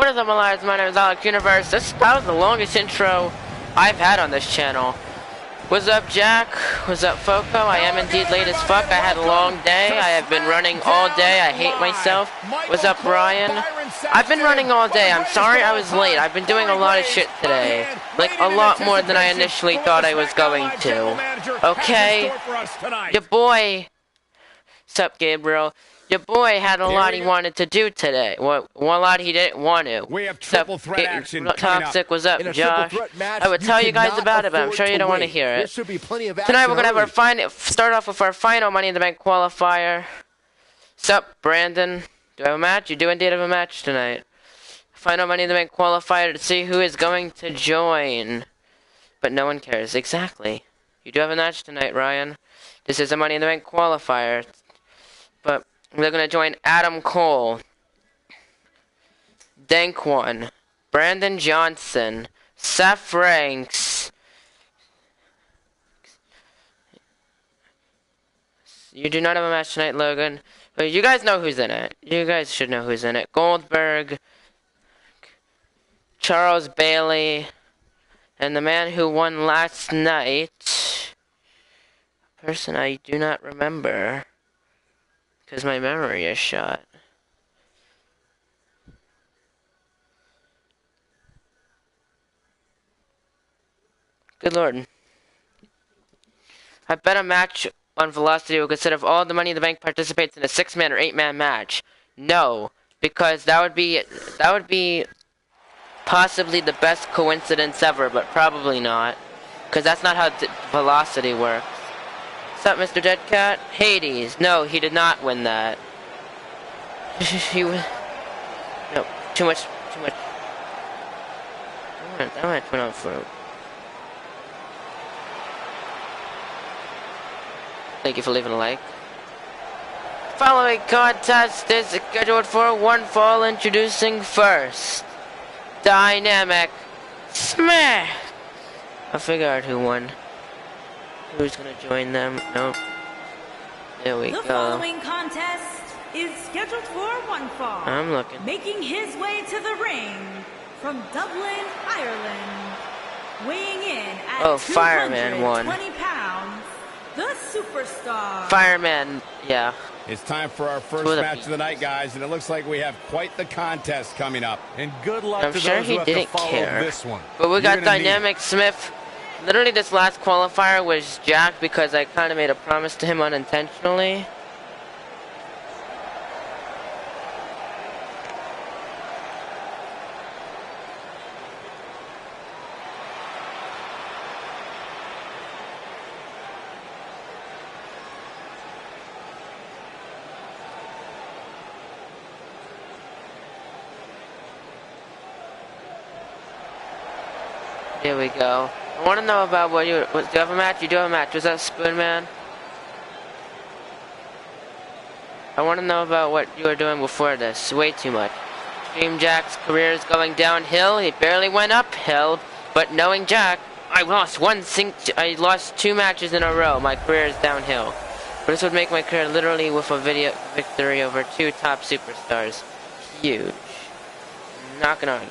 What is up, my lads? My name is AlexsUniverse. That was the longest intro I've had on this channel. What's up, Jack? What's up, Foco? I am indeed late as fuck. I had a long day. I have been running all day. I hate myself. What's up, Brian? I've been running all day. I'm sorry I was late. I've been doing a lot of shit today. Like, a lot more than I initially thought I was going to. Okay? Your boy... What's up, Gabriel? Your boy had a lot he wanted to do today. One lot he didn't want to. We have triple threat action. Toxic, what's up, Josh? I would tell you guys about it, but I'm sure you don't want to hear it. Tonight we're gonna have start off with our final Money in the Bank qualifier. What's up, Brandon? Do I have a match? You do indeed have a match tonight. Final Money in the Bank qualifier to see who is going to join. But no one cares. Exactly. You do have a match tonight, Ryan. This is a Money in the Bank qualifier. But we're going to join Adam Cole, Dankwan, Brandon Johnson, Seth Franks. You do not have a match tonight, Logan. But you guys know who's in it. You guys should know who's in it. Goldberg, Charles Bailey, and the man who won last night. A person I do not remember, because my memory is shot. Good lord. I bet a match on Velocity will consider if all the Money in the Bank participates in a 6-man or 8-man match. No, because that would be possibly the best coincidence ever, but probably not, because that's not how Velocity works. What's up, Mr. Deadcat? Hades. No, he did not win that. He was... No, too much. I want to put on fruit. Thank you for leaving a like. Following contest is scheduled for one fall. Introducing first, Dynamic Smash. I'll figure out who won. Who's gonna join them? Nope. There we go. The following contest is scheduled for one fall. I'm looking. Making his way to the ring from Dublin, Ireland, weighing in at Fireman won. 220 pounds, the superstar. Fireman, yeah. It's time for our first match of the night, guys, and it looks like we have quite the contest coming up. And good luck to those who have to follow this one. But we got Dynamic Smith. Literally, this last qualifier was jacked because I kind of made a promise to him unintentionally. Here we go. I want to know about what you... Do you have a match? You do have a match. Was that Spoon Man? I want to know about what you were doing before this. Way too much. Dream Jack's career is going downhill. He barely went uphill. But knowing Jack, I lost 2 matches in a row. My career is downhill. But this would make my career literally with a victory over 2 top superstars. Huge. Not gonna argue.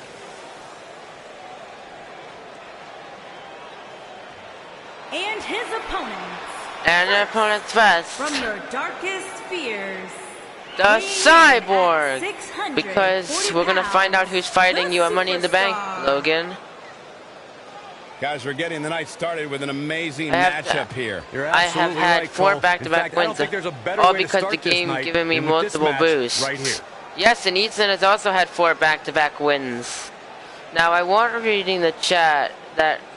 And his opponents. And their opponents first. From your darkest fears, the Cyborg. Because we're gonna find out who's fighting you at Money in the Bank, Logan. Guys, we're getting the night started with an amazing matchup here. I have had 4 back-to-back wins, all because the game giving me multiple boosts. Right here. Yes, and Ethan has also had 4 back-to-back wins. Now, I won't reading the chat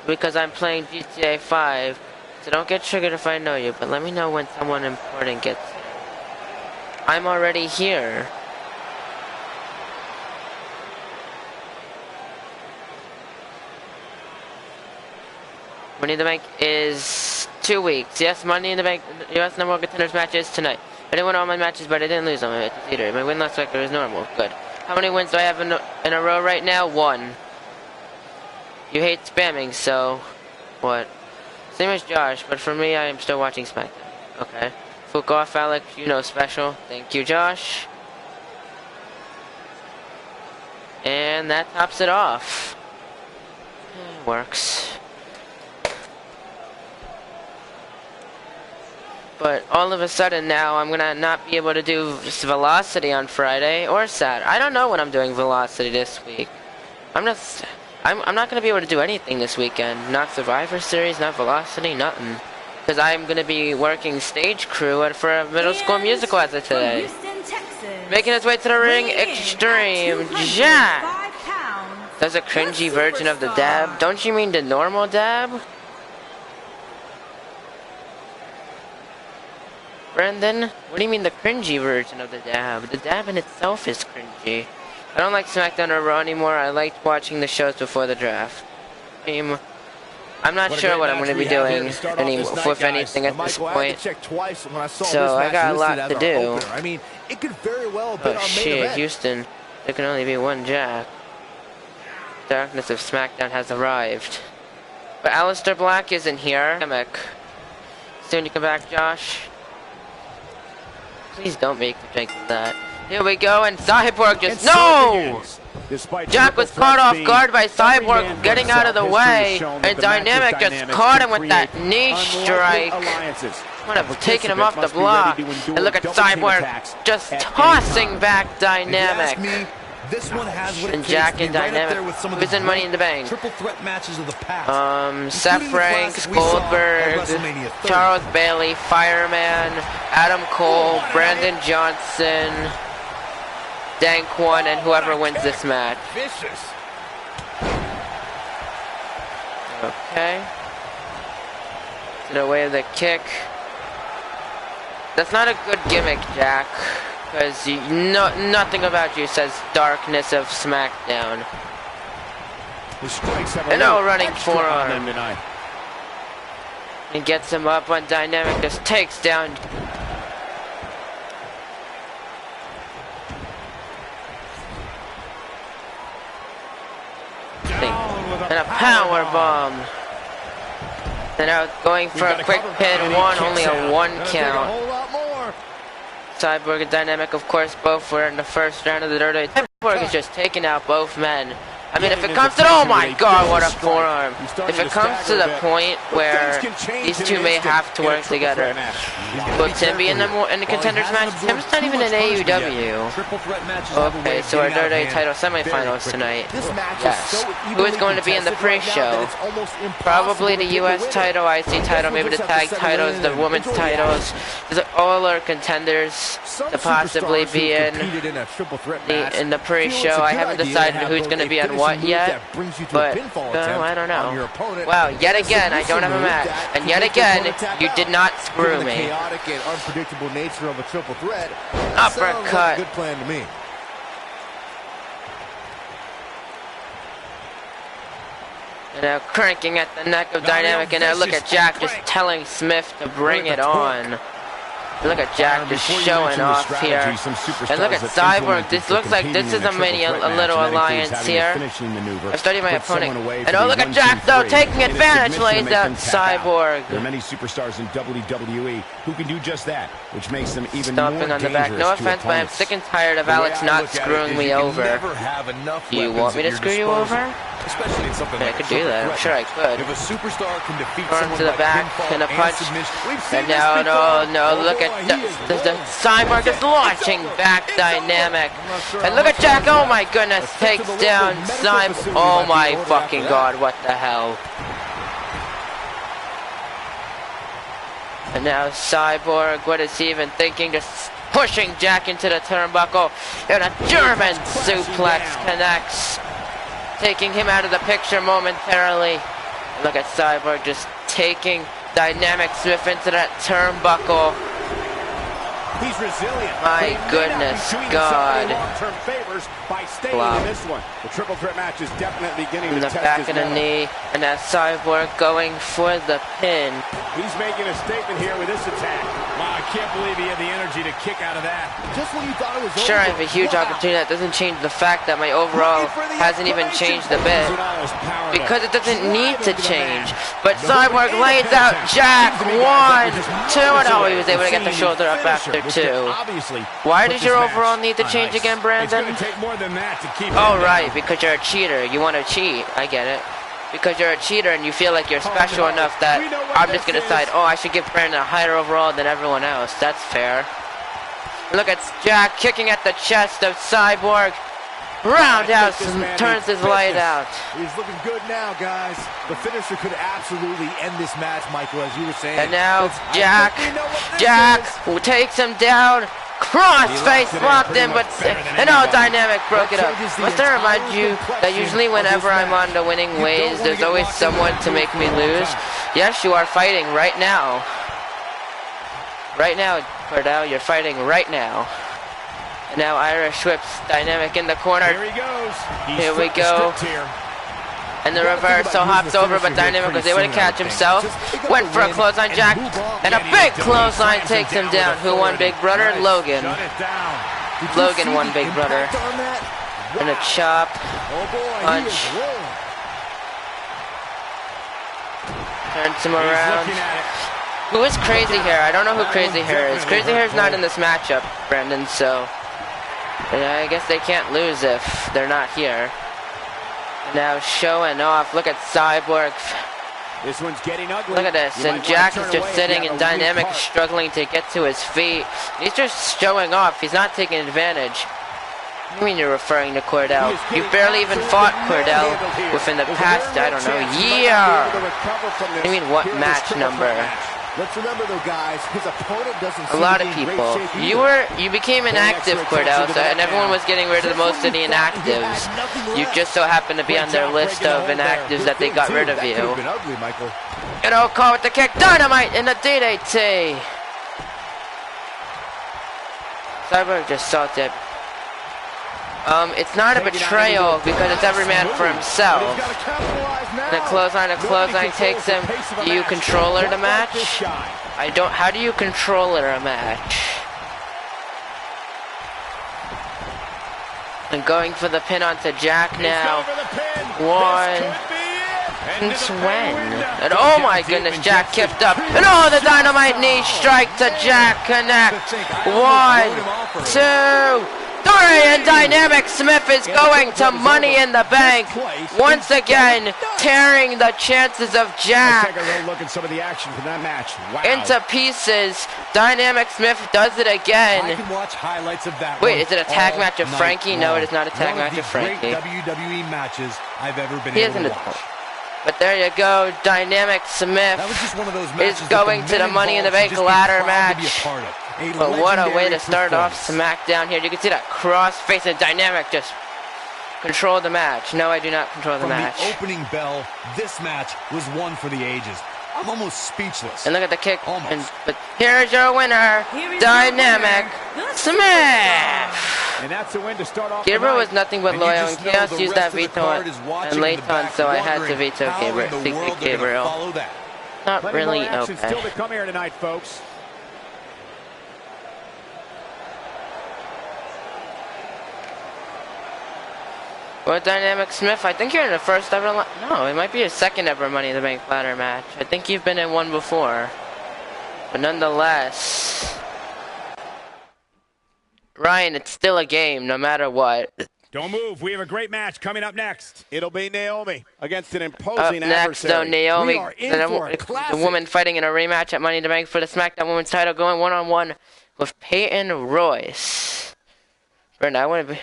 because I'm playing GTA 5, so don't get triggered if I know you, but let me know when someone important gets here. I'm already here. Money in the Bank is 2 weeks. Yes, Money in the Bank, US number 1 contenders match is tonight. I didn't win all my matches, but I didn't lose them either. My win-loss record is normal. Good. How many wins do I have in a row right now? 1. You hate spamming, so what? Same as Josh, but for me, I am still watching SmackDown. Okay. Fuck off, Alex. You know special. Thank you, Josh. And that tops it off. Works. But all of a sudden now I'm gonna not be able to do Velocity on Friday or Saturday. I don't know when I'm doing Velocity this week. I'm not gonna be able to do anything this weekend. Not Survivor Series, not Velocity, nothing. Because I'm gonna be working stage crew for a middle school musical as of today. Making his way to the ring, Extreme Jack. That's a cringy version of the dab. Don't you mean the normal dab? Brendan, what do you mean the cringy version of the dab? The dab in itself is cringy. I don't like SmackDown or Raw anymore. I liked watching the shows before the draft. I'm not sure what I'm going to be doing with anything at this point. So I got a lot to do. Oh shit, Houston. There can only be one Jack. Darkness of SmackDown has arrived. But Aleister Black isn't here. Soon to come back, Josh. Please don't make me think of that. Here we go, and Cyborg just no! Jack was caught off guard by Cyborg getting out of the way, and Dynamic just caught him with that knee strike. Would have taken him off the block. And look at Cyborg just tossing back Dynamic. This one has what it and Jack and Dynamic was in Money in the Bank. Triple threat matches of the past. Seth Franks, Goldberg, Charles Bailey, Fireman, Adam Cole, Brandon Johnson, Dan Kwon, and whoever wins this match. Okay. To the way of the kick. That's not a good gimmick, Jack. Because nothing about you says Darkness of SmackDown. And no running forearm. He gets him up on Dynamic, just takes down. And a power bomb. And now going for a quick pin, only a 1 count. Cyborg and Dynamic, of course, both were in the first round of the WWE. Cyborg is just taking out both men. I mean, if it comes to, oh my god, what a forearm. If it comes to the point where these two may have to work together, will Tim be in the contenders match? Tim's not even in AEW. Okay, so our WWE title semifinals tonight. Yes. Who is going to be in the pre-show? Probably the US title, IC title, maybe the tag titles, the women's titles. All are contenders to possibly be in the pre-show. I haven't decided who's going to be on what yet, but I don't know. Wow, yet again I don't have a match, and yet again you did not screw me. Uppercut. Good plan to me. And now cranking at the neck of Dynamic, and now look at Jack just telling Smith to bring it on. Look at Jack just showing off here. And look at Cyborg. This looks like this is a little alliance here. I'm studying my opponent. And oh, look at Jack though, taking advantage, lays out Cyborg. There are many superstars in WWE who can do just that, which makes them even stomping on the back. No offense, but I'm sick and tired of Alex not screwing me over. Do you want me to screw you over? Especially in something I could do that. I'm sure I could. If a superstar can defeat arm to the back and a punch. And now, no, look at the Cyborg is launching back Dynamic. And look at Jack. Oh my goodness, takes down Cyborg. Oh my fucking god, what the hell? And now Cyborg, what is he even thinking? Just pushing Jack into the turnbuckle. And a German suplex connects, taking him out of the picture momentarily. Look at Cyborg just taking Dynamic Smith into that turnbuckle. He's resilient. My goodness, God. Wow. This one. The triple threat match is definitely beginning to test back his of the knee, and that Cyborg going for the pin. He's making a statement here with this attack. Wow, I can't believe he had the energy to kick out of that. Just when you thought it was sure, I have a huge opportunity. That doesn't change the fact that my overall hasn't even changed a bit, because it doesn't need to change. But Cyborg lays out Jack. 1, 2, and oh, he was able to get the shoulder up after 2. Why does your overall need to change again, Brandon? It's gonna take more than that to keep Oh, right, because you're a cheater. You want to cheat. I get it. Because you're a cheater and you feel like you're special enough that I'm just going to decide, oh, I should give Brandon a higher overall than everyone else. That's fair. Look at Jack kicking at the chest of Cyborg. Roundhouse turns his light out. He's looking good now, guys. The finisher could absolutely end this match, Michael, as you were saying. And now Jack takes him down. Cross-face blocked him, but no, Dynamic broke it up. Must I remind you that usually whenever I'm on the winning ways, there's always someone to make me lose? Yes, you are fighting right now. Right now, Cordell, you're fighting right now. And now Irish whips Dynamic in the corner. Here he goes. Here we go. And the reversal hops over, but Dynamic was able to catch himself. Went for a clothesline, Jack. And a big clothesline takes him down. Who won, Big Brother? Logan. Logan won, Big Brother. And a chop. Punch. Turns him around. Who is Crazy Hair? I don't know who Crazy Hair is. Crazy Hair's not in this matchup, Brendan, so I guess they can't lose if they're not here. Now showing off. Look at Cyborg. This one's getting ugly. Look at this. And Jack is just sitting and Dynamic is struggling to get to his feet. He's just showing off. He's not taking advantage. What do you mean you're referring to Cordell? You barely even fought Cordell within the past, I don't know, year. What do you mean what match number? Let's remember though, guys, his opponent doesn't a lot of people. You became inactive, Cordell, and everyone was getting rid of most of the inactives. You just so happened to be on their list of inactives that they got rid of you. And I'll call with the kick. Dynamite in the DDT. Cyborg just salted. It's not a betrayal because it's every man for himself. And a clothesline takes him. Do you controller the match? I don't. How do you controller a match? And going for the pin onto Jack now. One. Since when? And oh my goodness, Jack kicked up. And oh, the Dynamite knee strike to Jack. Connect. 1, 2, 3, and Dynamic Smith is going to Money in the Bank once again, tearing the chances of Jack into pieces. Dynamic Smith does it again. Wait, is it a tag match of Frankie? No, it is not a tag match of Frankie. WWE matches I've ever been he isn't. But there you go, Dynamic Smith is going to the Money in the Bank ladder match. But what a way to start off SmackDown here. You can see that cross-face and Dynamic just control the match. No, I do not control the match. From the opening bell, this match was one for the ages. I'm almost speechless. And look at the kick. But here's your winner, Dynamic Smith. And that's a win to start off. Gabriel was nothing but loyal, and Chaos used that veto and Layton, so I had to veto Gabriel. Not really okay. Still to come here tonight, folks. Well, Dynamic Smith, I think you're in the first ever. No, it might be your second ever Money in the Bank ladder match. I think you've been in one before. But nonetheless, Ryan, it's still a game, no matter what. Don't move. We have a great match coming up next. It'll be Naomi against an imposing adversary. Up next, though, Naomi, the woman fighting in a rematch at Money in the Bank for the SmackDown Women's title, going one-on-one with Peyton Royce. Brenda, I want to be.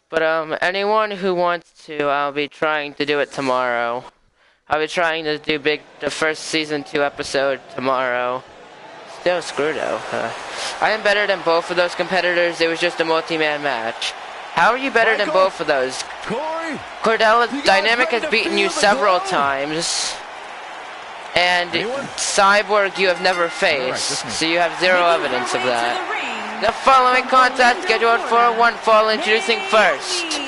But anyone who wants to, I'll be trying to do it tomorrow. I'll be trying to do the first season 2 episode tomorrow. Still screwed though. I am better than both of those competitors. It was just a multi-man match. How are you better than both of those? Cordell, Dynamic has beaten you several times. And Cyborg you have never faced. So you have zero evidence of that. The following contest scheduled for one fall, introducing first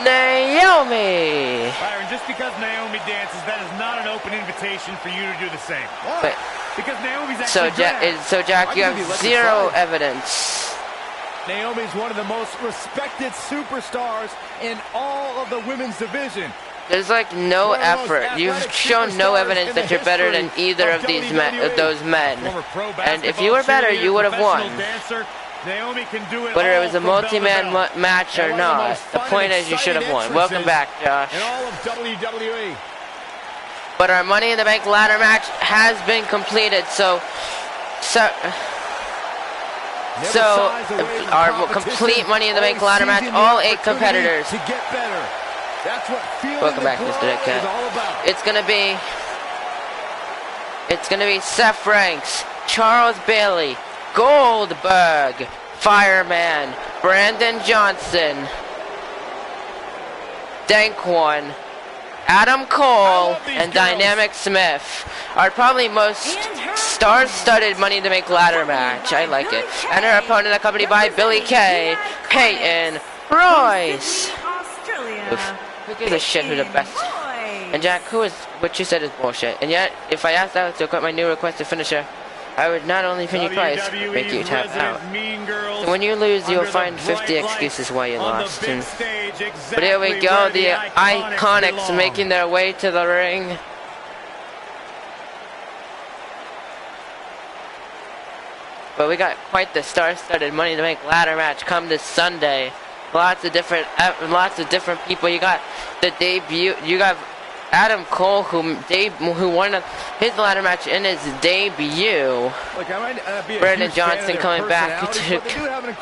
Naomi. Byron, just because Naomi dances, that is not an open invitation for you to do the same. But, because Naomi's actually so Jack, you have zero evidence. Naomi's one of the most respected superstars in all of the women's division. There's like no effort. You've shown no evidence that you're better than either of those men. And if you were better, you would have won. Whether it was a multi-man match or not, the point is you should have won. Welcome back, Josh. But our Money in the Bank ladder match has been completed, so our complete Money in the Bank ladder match, all 8 competitors. Welcome back, Mr. Deadcat. It's gonna be Seth Ranks, Charles Bailey, Goldberg, Fireman, Brandon Johnson, Dankwan, Adam Cole, and Dynamic Smith. Our probably most star-studded Money in the Bank ladder match. I like it. And her opponent accompanied by Billy Kay, Peyton Royce. Oof. Who gives a shit who the best? And Jack, what you said is bullshit. And yet, if I asked Alex to quit my new requested finisher, I would not only pin you twice, make you tap out. So when you lose, you'll find 50 excuses why you lost. But here we go, the Iconics making their way to the ring. But we got quite the star-studded Money in the Bank ladder match come this Sunday. Lots of different people. You got the debut. You got Adam Cole, who won his ladder match in his debut. Brandon Johnson coming back to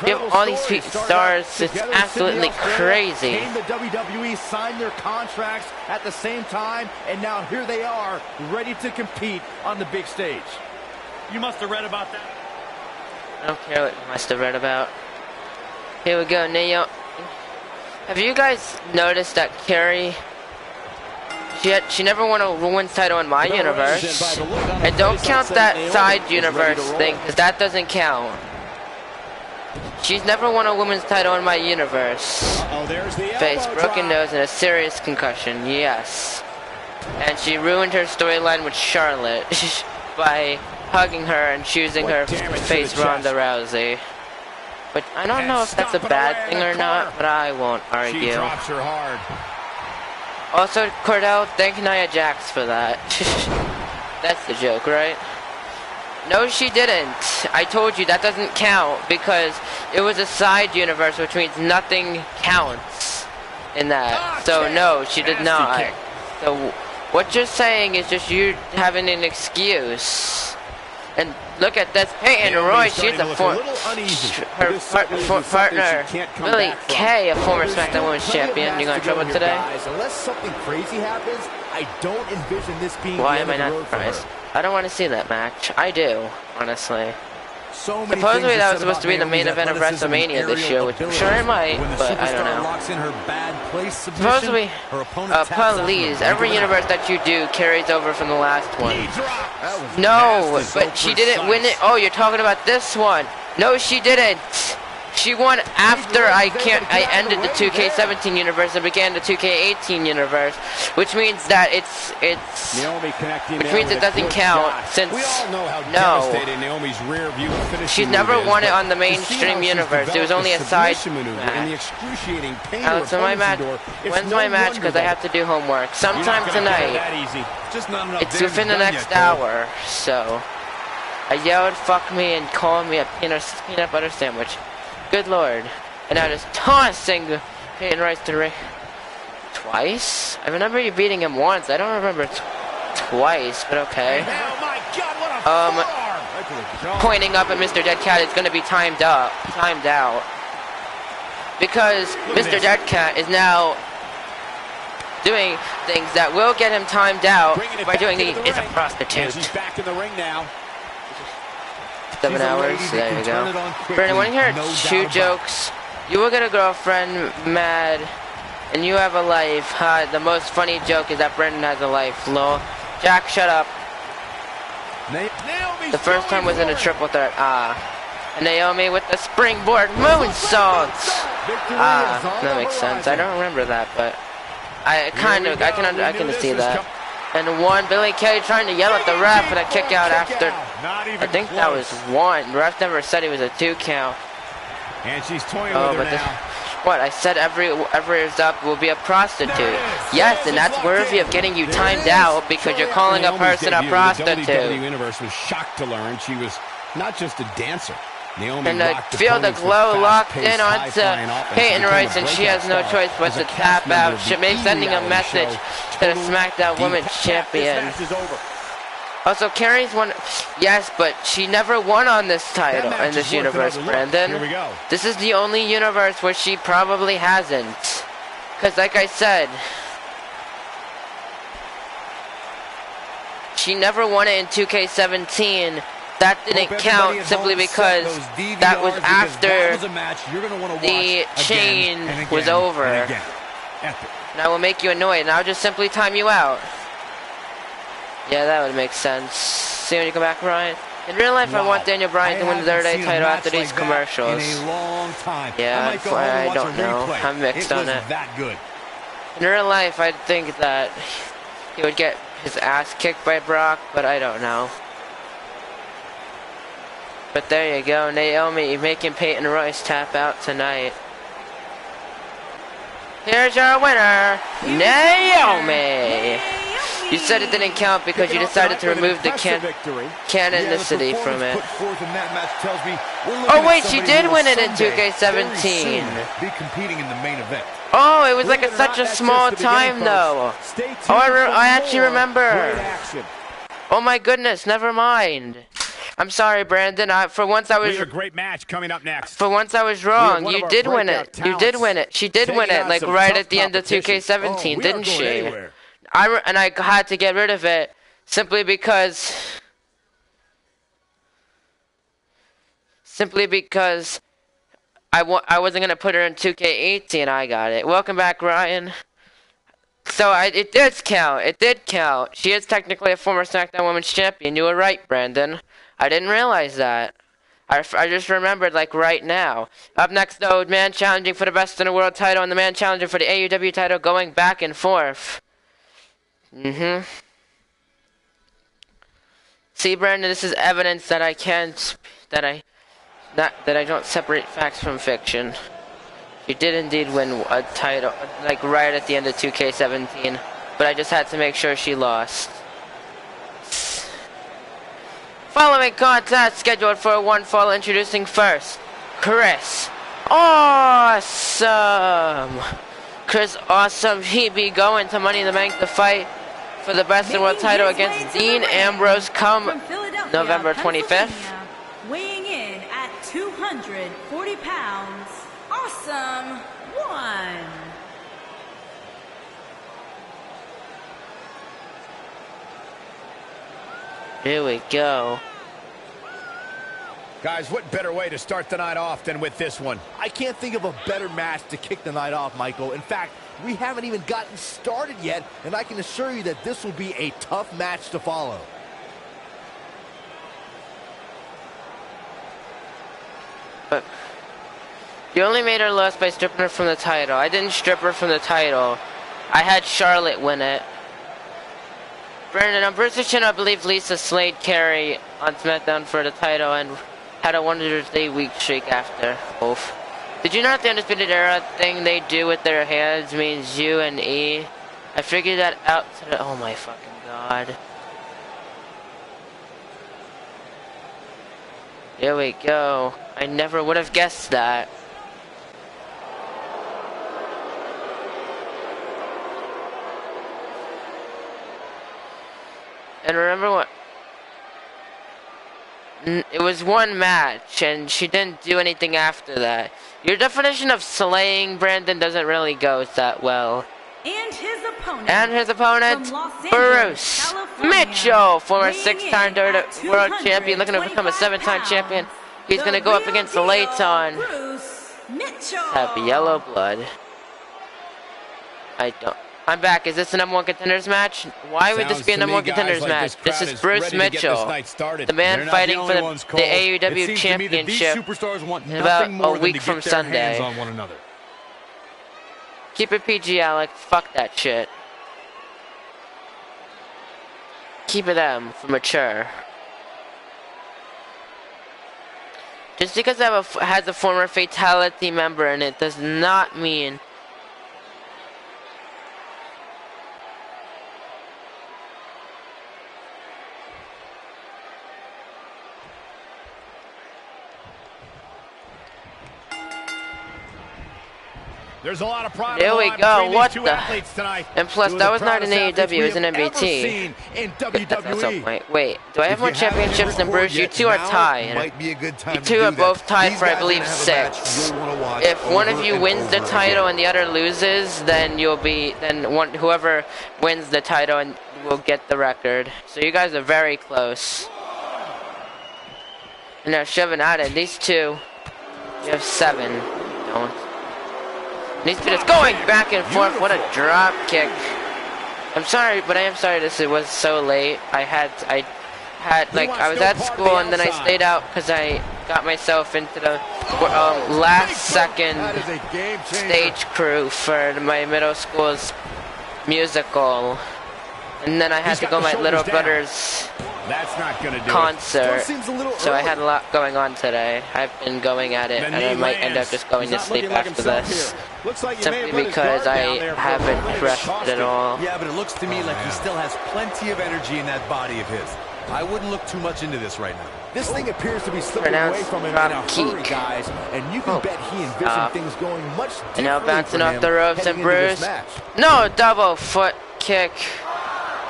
give all these stars. It's absolutely crazy. The WWE signed their contracts at the same time, and now here they are, ready to compete on the big stage. You must have read about that. I don't care what you must have read about. Here we go, Neo. Have you guys noticed that Carrie? She never won a women's title in my universe. And don't count that side universe thing, because that doesn't count. She's never won a women's title in my universe. Face, broken nose, and a serious concussion. Yes. And she ruined her storyline with Charlotte by hugging her and choosing her to face Ronda Rousey. But I don't know if that's a bad thing or not, but I won't argue. Also, Cordell, thank Nia Jax for that. That's the joke, right? No, she didn't. I told you that doesn't count because it was a side universe, which means nothing counts in that. So no, she did not. So what you're saying is just you having an excuse. And look at this, Peyton Royce, she's a partner, Billy Kay, a former SmackDown Women's Champion. You got in trouble today? Unless something crazy happens, I don't envision this being. Why am I not surprised? I don't want to see that match. I do, honestly. Supposedly that was supposed to be the main event of WrestleMania this year, which I'm sure it might, but I don't know. Supposedly, please, every universe that you do carries over from the last one. No, but she didn't win it. Oh, you're talking about this one. No, she didn't. She won after I ended the 2K17 universe and began the 2K18 universe, which means that it doesn't count since she's never won it on the mainstream universe. It was only a side match. Alex, when's my match? Because I have to do homework. Sometime tonight. It's within the next hour. So I yelled "fuck me" and called me a peanut butter sandwich. Good lord. And now just tossing Peyton Royce to the ring. Twice? I remember you beating him once. I don't remember twice, but okay. Pointing up at Mr. Deadcat is going to be timed out. Because Mr. Deadcat is now doing things that will get him timed out by doing the "is a prostitute." She's back in the ring now. 7 hours, there you go. Brandon, want to hear 2 jokes? You will get a girlfriend mad, and you have a life. The most funny joke is that Brandon has a life. Lol. Jack, shut up. The first time was in a triple threat. And Naomi with the springboard moonsault. That makes sense. I don't remember that, but I can see that. And one, Billy Kay trying to yell at the ref and a kick out after. I think that was 1. The ref never said he was a 2 count. And she's toying with her now. What? I said every is up will be a prostitute. Yes, and that's worthy of getting you timed out because you're calling a person a prostitute. The WWE Universe was shocked to learn she was not just a dancer. Naomi and feel the glow locked in onto Peyton Royce, and she has no choice but to tap out. She may be sending a message to the SmackDown Women's Champion. Also, Carrie's won, yes, but she never won on this title in this universe, Brandon. Here we go. This is the only universe where she probably hasn't. Because, like I said, she never won it in 2K17. That didn't count simply because that was after the chain was over. And I will make you annoyed, and I'll just simply time you out. Yeah, that would make sense. See when you come back, Ryan? In real life, I want Daniel Bryan to win the third day title after these commercials. Yeah, I don't know. I'm mixed on it. In real life, I'd think that he would get his ass kicked by Brock, but I don't know. But there you go, Naomi making Peyton Royce tap out tonight. Here's your winner, Naomi! You said it didn't count because you decided to remove the canonicity from it. Oh wait, she did win it in 2K17. Oh, it was like such a small time though. Oh, I actually remember. Oh my goodness, never mind. I'm sorry, Brandon. For once I was. A great match coming up next. For once I was wrong. You did win it. You did win it. She did win it, like right at the end of 2K17, didn't she? And I had to get rid of it simply because I wasn't gonna put her in 2K18. I got it. Welcome back, Ryan. So it did count. It did count. She is technically a former SmackDown Women's Champion. You were right, Brandon. I didn't realize that. I just remembered, like, right now. Up next, though, man challenging for the Best in the World title and the man challenging for the AEW title going back and forth. See, Brandon, this is evidence that I don't separate facts from fiction. She did indeed win a title, like, right at the end of 2K17. But I just had to make sure she lost. Following contest scheduled for one fall, introducing first, Chris Awesome. Chris Awesome, he be going to Money in the Bank to fight for the Best in the World title against Dean Ambrose come November 25th. Weighing in at 240 pounds, Awesome won. Here we go. Guys, what better way to start the night off than with this one? I can't think of a better match to kick the night off, Michael. In fact, we haven't even gotten started yet, and I can assure you that this will be a tough match to follow. But you only made her lose by stripping her from the title. I didn't strip her from the title. I had Charlotte win it. Brandon, on British Channel, I believe Lisa slayed Carrie on SmackDown for the title and had a 100-day week streak after both. Did you know that the Undisputed Era thing they do with their hands means U and E? I figured that out today. Oh my fucking god. Here we go. I never would have guessed that. And remember what? It was one match, and she didn't do anything after that. Your definition of slaying, Brandon, doesn't really go that well. And his opponent, Bruce Mitchell, former 6-time world champion, looking to become a 7-time champion. He's going to go up against Layton. Have yellow blood. I'm back. Is this the number 1 contenders match? Why would this be a number 1 contenders match? This is Bruce Mitchell, the man fighting for the AEW championship in about a week from Sunday. Keep it PG, Alex. Fuck that shit. Keep it M for mature. Just because I has a former Fatality member in it does not mean There's a lot of pride. There we go. What the? Tonight. And plus, that was not an AEW, it was an MBT. Wait, do I have more championships than Bruce? You two are tied. You two are both tied for, I believe, 6. If one of you wins the title and the other loses, then whoever wins the title and will get the record. So you guys are very close. And now shoving out at these two. You have 7. Don't. Needs to be just going back and forth. What a drop kick. I'm sorry, but I am sorry this was so late. I was at school and then I stayed out because I got myself into the last second stage crew for my middle school's musical. And then I had to go to my little brother's concert, so I had a lot going on today. I've been going at it, and I might end up just going to sleep after this, simply because I haven't rested at all. Yeah, but it looks to me like he still has plenty of energy in that body of his. I wouldn't look too much into this right now. This thing appears to be slipping away from him in a hurry, guys, and you can bet he envisioned things going much differently. And now bouncing off the ropes and Bruce. No, double foot kick.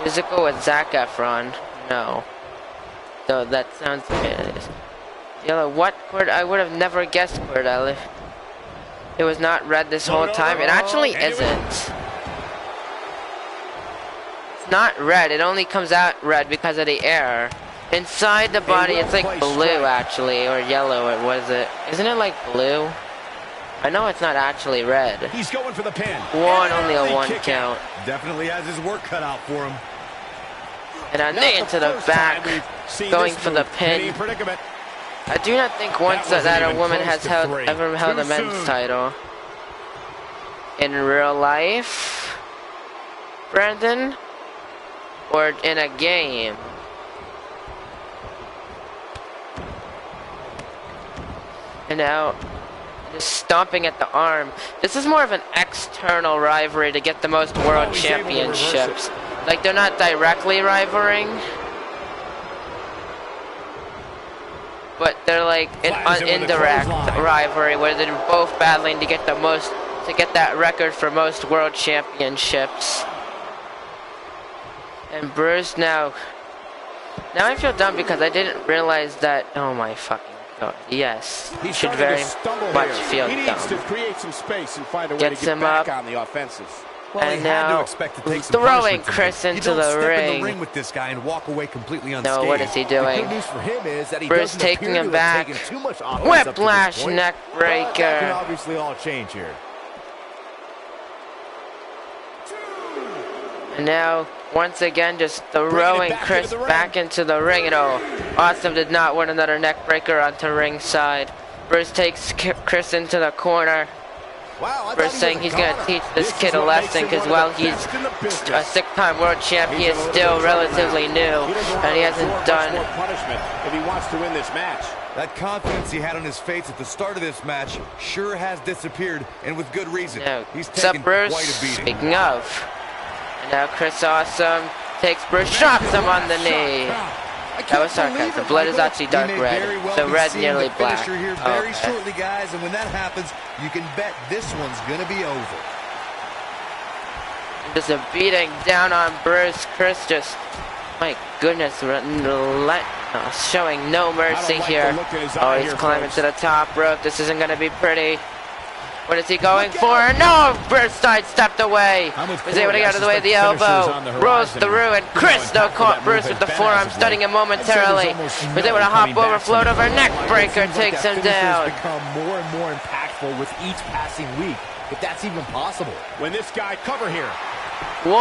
Physical with Zac Efron. No. Though that sounds like it is. Yellow, what? I would have never guessed Cordelli. It was not red this whole time. It actually isn't. It's not red. It only comes out red because of the air. Inside the body, it's like blue actually, or yellow. Or what is it? Isn't it like blue? I know it's not actually red. He's going for the pin. Only a 1 count. Definitely has his work cut out for him. And a knee into the back, going for the pin. I do not think once that a woman has ever held a men's title. In real life, Brandon? Or in a game? And now, just stomping at the arm. This is more of an external rivalry to get the most world championships. Like, they're not directly rivaling, but they're like an indirect rivalry where they're both battling to get that record for most world championships. And Bruce now I feel dumb because I didn't realize that. Oh my fucking god! Yes, he should very much feel dumb. He needs to create some space and find a way Gets to get him back up. on the offensive. Well, and now throwing Chris into the ring. With this guy and walk away completely unscathed. No, what is he doing? The good news for him is that he Bruce taking him back. Whiplash neck breaker. That can obviously all change here. And now, once again, just throwing Chris back into the ring. And Awesome did not want another neck breaker onto ringside. Bruce takes Chris into the corner. Bruce saying he's going to teach this kid a lesson because while he's a 6-time world champ, he is still relatively new, and he hasn't done punishment if he wants to win this match. That confidence he had on his face at the start of this match sure has disappeared, and with good reason. He's taken quite a beating. Speaking of, and now Chris Awesome takes Bruce, drops him on the knee. That was sarcasm. Blood is actually dark red, so red nearly black. Very shortly, guys, and when that happens, you can bet this one's gonna be over. Just a beating down on Bruce. Chris just, my goodness, showing no mercy here. Oh, he's climbing to the top rope. This isn't gonna be pretty. What is he going for? No! Bruce sidestepped away. Was able to get out of the way of the elbow. Rolls through, and Chris though caught Bruce with the forearm, stunning him momentarily. Was able to hop over, float over, neck breaker, takes him down. Become more and more impactful with each passing week, if that's even possible. When this guy cover here. 1,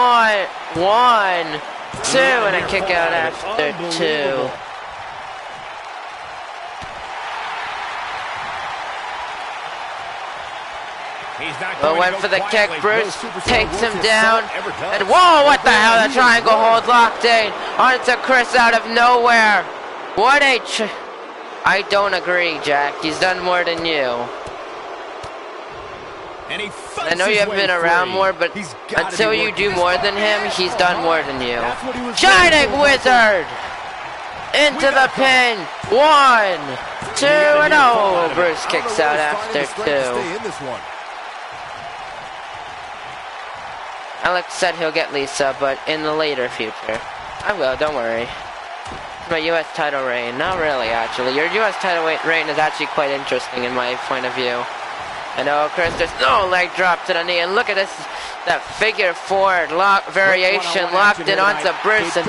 2, and a kick out after 2. Well, went for the kick. Bruce takes him down. And whoa, what the hell? The triangle hold locked in onto Chris out of nowhere. What a... I don't agree, Jack. He's done more than you. And he I know you haven't been around more, but until you do more than him, he's done more than you. Shining Wizard! Into the pin! 1, 2, and oh! Bruce kicks out after 2. Alex said he'll get Lisa, but in the later future. I will, don't worry. It's my U.S. title reign. Not really, actually. Your U.S. title reign is actually quite interesting in my point of view. I know, Chris, there's no leg drop to the knee, and look at this, that figure 4 variation locked in onto Bruce, and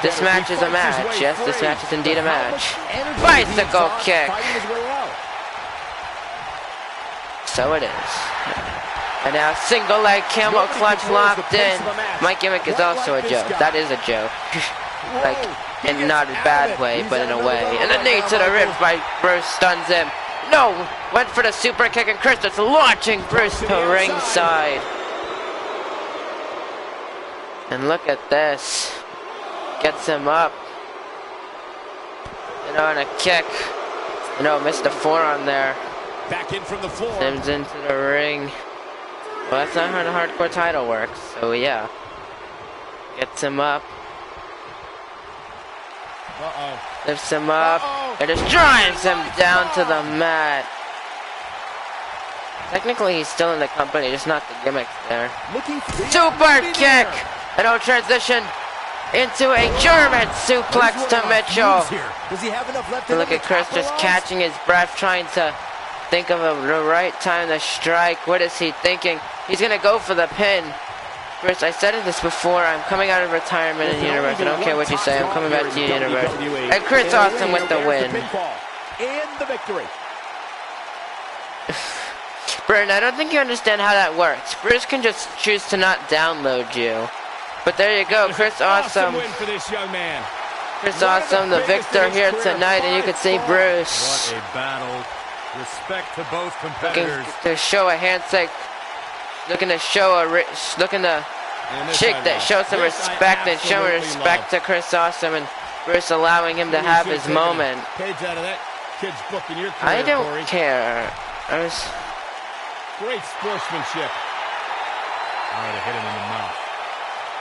this match is a match. Yes, this match is indeed a match. Bicycle kick. So it is. And now single leg camel clutch locked in. My gimmick is also a joke. That is a joke. Like, in not a bad way, but in a way. And a knee to the ribs by Bruce stuns him. No! Went for the super kick, and Chris is launching Bruce to ringside. And look at this. Gets him up. You know, and a kick. You know, missed the forearm there. Back in from the floor. Sims into the ring. Well, that's not how the hardcore title works, so yeah. Gets him up. Lifts him up. And just drives him down to the mat. Technically, he's still in the company, just not the gimmicks there. Super kick! And no transition into a German suplex to Mitchell. Look at Chris just catching his breath, trying to think of the right time to strike. What is he thinking? He's gonna go for the pin. Chris, I said this before, I'm coming out of retirement in Universe. I don't care what you say, I'm coming back to Universe. And Chris Austin with the win. And the victory. Burton, I don't think you understand how that works. Bruce can just choose to not download you. But there you go, Chris Awesome. Win for this young man. Chris Awesome, the victor here tonight, and you can see Bruce. What a battle. Respect to both competitors. Looking to show a handshake. Looking to show looking to shake that, show some respect and showing respect to Chris Awesome, and Bruce allowing him to have his moment. I don't care. I was great sportsmanship. Trying to hit him in the mouth.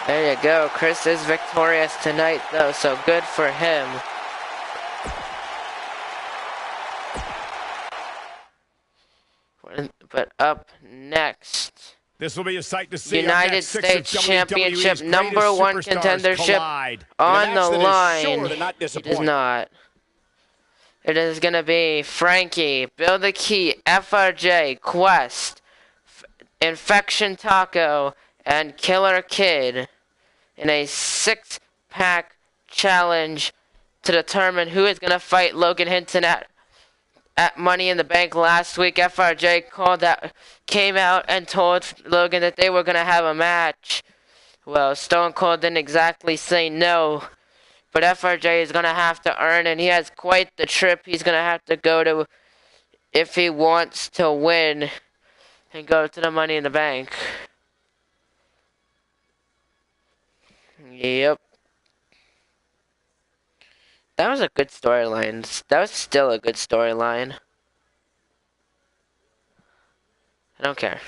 There you go. Chris is victorious tonight, though, so good for him. But up next, this will be a sight to see. United States Championship #1 contendership on the line. It is not. It is going to be Frankie, Bill the Key, FRJ, Quest, Infection Taco, and Killer Kid in a 6-pack challenge to determine who is going to fight Logan Hinton at Money in the Bank last week. FRJ came out and told Logan that they were going to have a match. Well, Stone Cold didn't exactly say no, but FRJ is going to have to earn, and he has quite the trip he's going to have to go to if he wants to win and go to the Money in the Bank. Yep. That was a good storyline. That was still a good storyline. I don't care.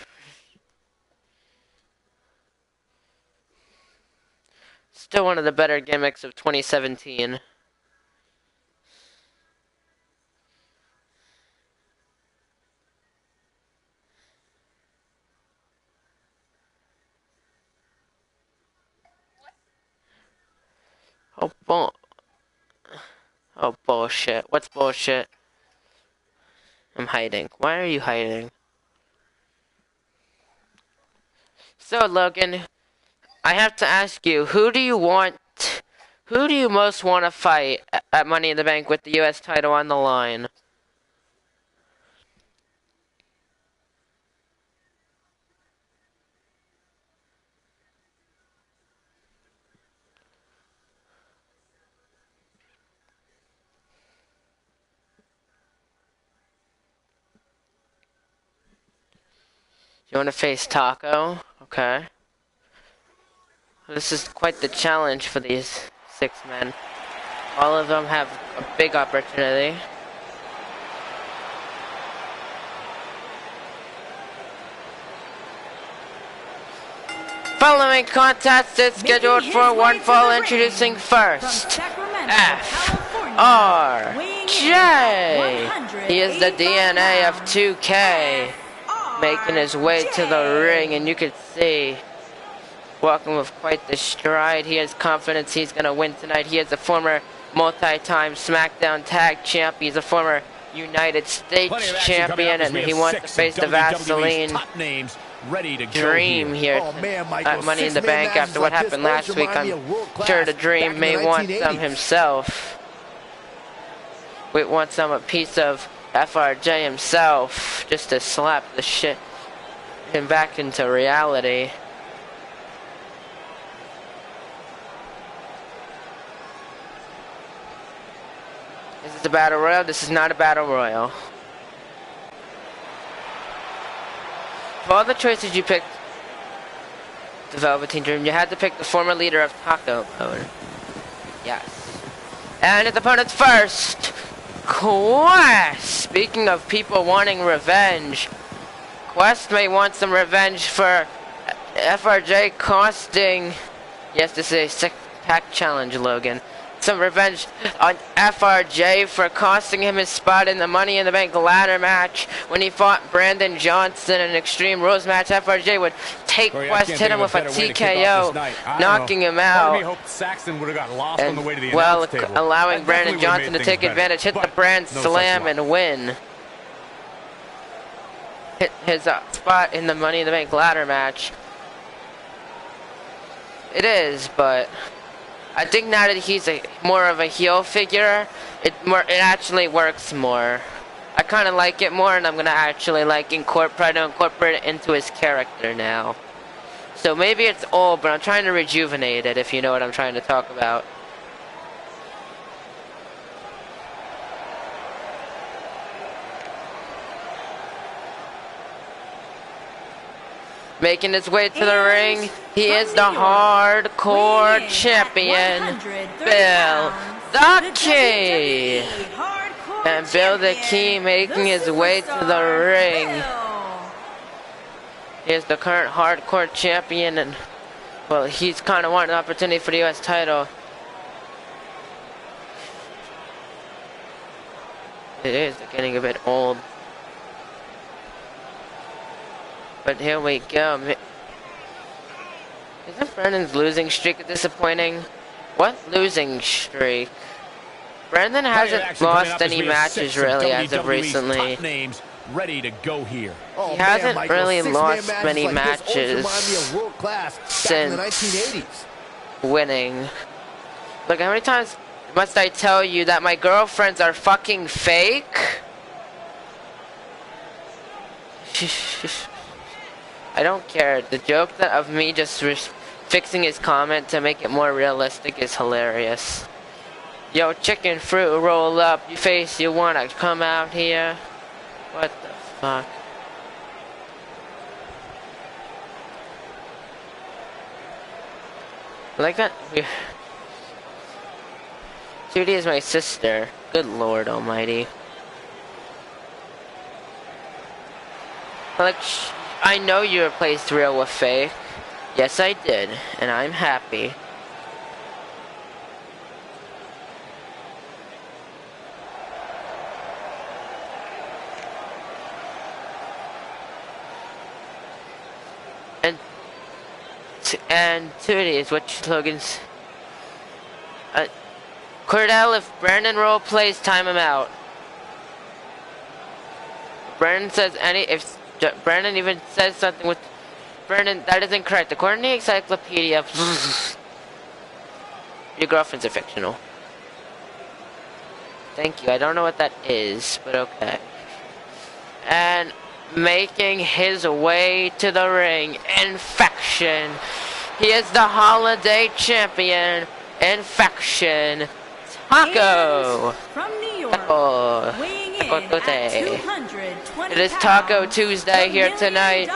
Still one of the better gimmicks of 2017. Oh, bullshit. What's bullshit? I'm hiding. Why are you hiding? So, Logan, I have to ask you, who do you most want to fight at Money in the Bank with the U.S. title on the line? You want to face Taco? Okay. This is quite the challenge for these 6 men. All of them have a big opportunity. following contest is scheduled for one fall. Introducing first, F.R.J. He is the DNA of 2K, making his way to the ring, and you can see, walking with quite the stride. He has confidence he's going to win tonight. He is a former multi-time SmackDown Tag Champ. He's a former United States Champion, and he wants to face the Vaseline Dream here at Money in the Bank after what happened last week. I'm sure the Dream may want some himself. We want some a piece of FRJ himself, just to slap the shit him back into reality. This is a battle royal. This is not a battle royal. For all the choices you picked, the Velveteen Dream, you had to pick the former leader of Taco Mode. Yes. And his opponent's first, Quest. Speaking of people wanting revenge, Quest may want some revenge for FRJ costing, yes, this is a six-pack challenge, Logan. Some revenge on FRJ for costing him his spot in the Money in the Bank ladder match when he fought Brandon Johnson in an Extreme Rules match. FRJ would take Quest, hit him with a TKO, knocking him out, and, well, allowing Brandon Johnson to take advantage, hit the Brand Slam and win. Hit his spot in the Money in the Bank ladder match. It is, but I think now that he's more of a heel figure, it actually works more. I kind of like it more, and I'm gonna actually try to incorporate it into his character now. So maybe it's old, but I'm trying to rejuvenate it, if you know what I'm trying to talk about. Making his way to the ring, he is the hardcore champion, Bill the Key. And Bill the Key making his way to the ring. He is the current hardcore champion, and, well, he's kind of wanting an opportunity for the U.S. title. It is getting a bit old. But here we go. Isn't Brandon's losing streak disappointing? What losing streak? Brandon hasn't lost any matches really as of recently. He hasn't really lost many matches since winning. Look, how many times must I tell you that my girlfriends are fucking fake? I don't care. The joke of me just fixing his comment to make it more realistic is hilarious. Yo, chicken fruit, roll up. You face, you wanna come out here? What the fuck? Like that? Judy is my sister. Good Lord Almighty. Like, I know you replaced real with fake. Yes, I did, and I'm happy. And Tootie is what slogans. Cordell, if Brandon role plays, time him out. Brandon says if Brandon even says something with Brandon, that isn't correct. According to the encyclopedia, your girlfriends are fictional. Thank you. I don't know what that is, but okay. And making his way to the ring, Infection. He is the holiday champion, Infection. Taco. From New York, weighing in at 225 It is Taco Tuesday here tonight.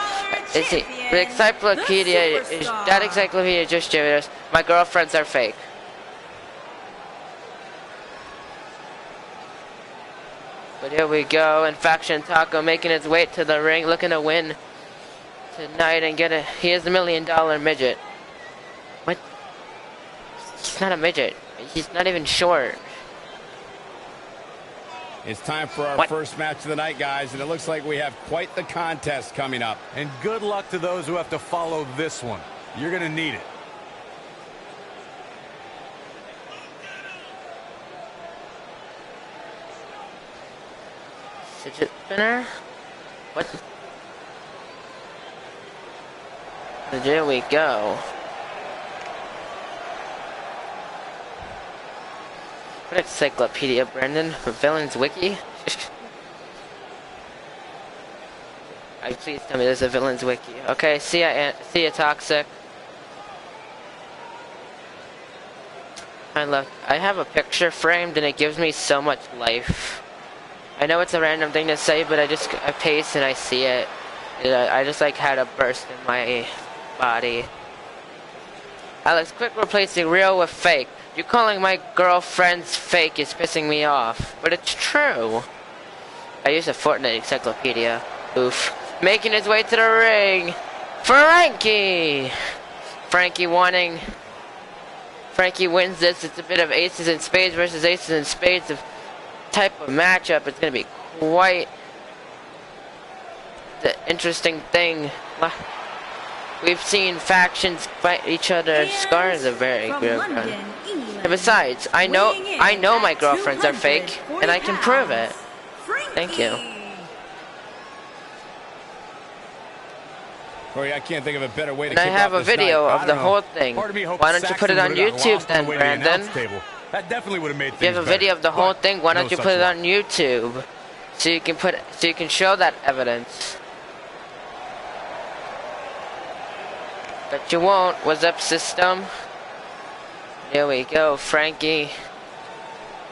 The encyclopedia that encyclopedia just showed us. My girlfriends are fake. But here we go. Infection Taco making his way to the ring, looking to win tonight and get a. He is $1 million midget. What? He's not a midget. He's not even short. It's time for our first match of the night, guys, and it looks like we have quite the contest coming up. And good luck to those who have to follow this one. You're going to need it. Fidget spinner? What? There we go. What encyclopedia, Brandon? Villains Wiki? Please tell me there's a Villains Wiki. Okay, see ya, Toxic. I have a picture framed and it gives me so much life. I know it's a random thing to say, but I pace and I see it. I just like had a burst in my body. Alex, quit replacing real with fake. You calling my girlfriend's fake is pissing me off, but it's true. I use a Fortnite encyclopedia. Oof. Making his way to the ring, Frankie. Frankie wins this. It's a bit of aces and spades versus aces and spades of type of matchup. It's gonna be quite the interesting thing. We've seen factions fight each other. Scars are very good. And besides, I know my girlfriends are fake, and I can prove it. Thank you. Corey, I can't think of a better way to and I have a video of the whole thing. Why don't you put it on YouTube then, Brandon? That definitely would have made things you have a video of the whole thing. Why don't you put it on YouTube so you can show that evidence? But you won't. What's up, system? Here we go. Frankie,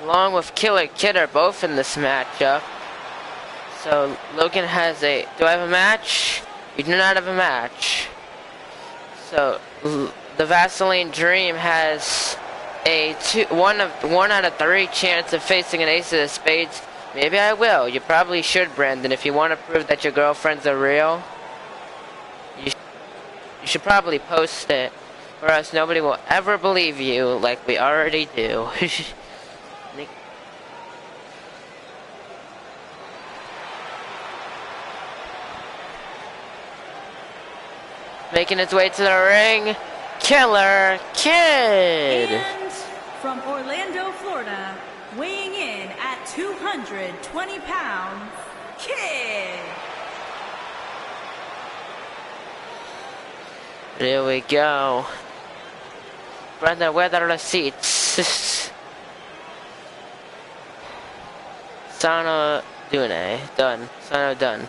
along with Killer Kid, are both in this matchup. So Logan has a. Do I have a match? You do not have a match. So the Vaseline Dream has a 1 out of 3 chance of facing an ace of spades. Maybe I will. You probably should, Brandon, if you want to prove that your girlfriends are real. You should probably post it, or else nobody will ever believe you like we already do. Making its way to the ring, Killer Kid! And from Orlando, Florida, weighing in at 220 pounds, Kid! Here we go. Brenda, where are the seats? Sano Dune. Done. Sano done.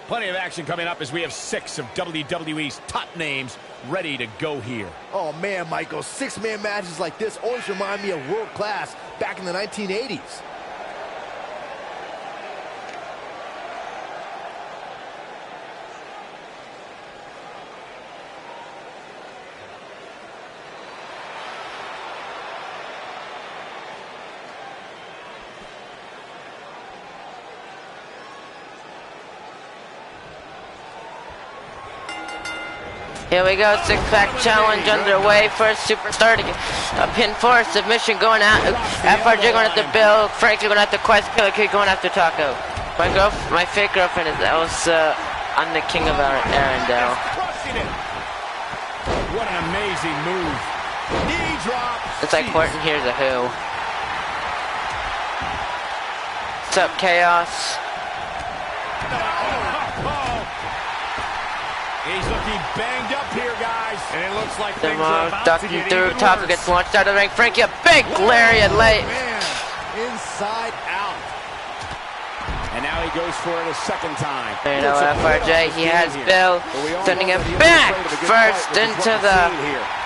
Plenty of action coming up as we have 6 of WWE's top names ready to go here. Oh man, Michael, 6-man matches like this always remind me of world class back in the 1980s. Here we go, 6-pack challenge underway. First superstar to get a pin for submission going out. FRJ going after Bill, Frankie going after Quest, Killer Kid going after Taco. My fake girlfriend is Elsa. I'm the king of Arendelle. What an amazing move. Knee drop. It's like Horton Here's a Who. What's up, Chaos? He's looking banged up here, guys. And it looks like things are about ducking to get through. even Taco worse. gets launched out of the ring. Frankie, a big lariat late. Man, inside out. And now he goes for it a second time. You know, FRJ, he has Bill sending him back first into the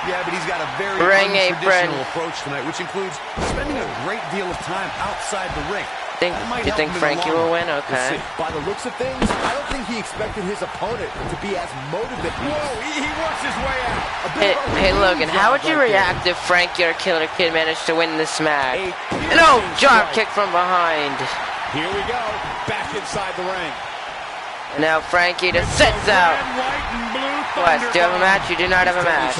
Yeah, but he's got a very ring apron approach tonight, which includes spending a great deal of time outside the ring. You think Frankie will win? Okay. By the looks of things, I don't think he expected his opponent to be as motivated. Whoa, he works his way out. Hey Logan, how would you react if Frankie or Killer Kid managed to win this match? No, drop kick from behind. Here we go, back inside the ring. And now Frankie just sits out. What, do you have a match? You do not have a match.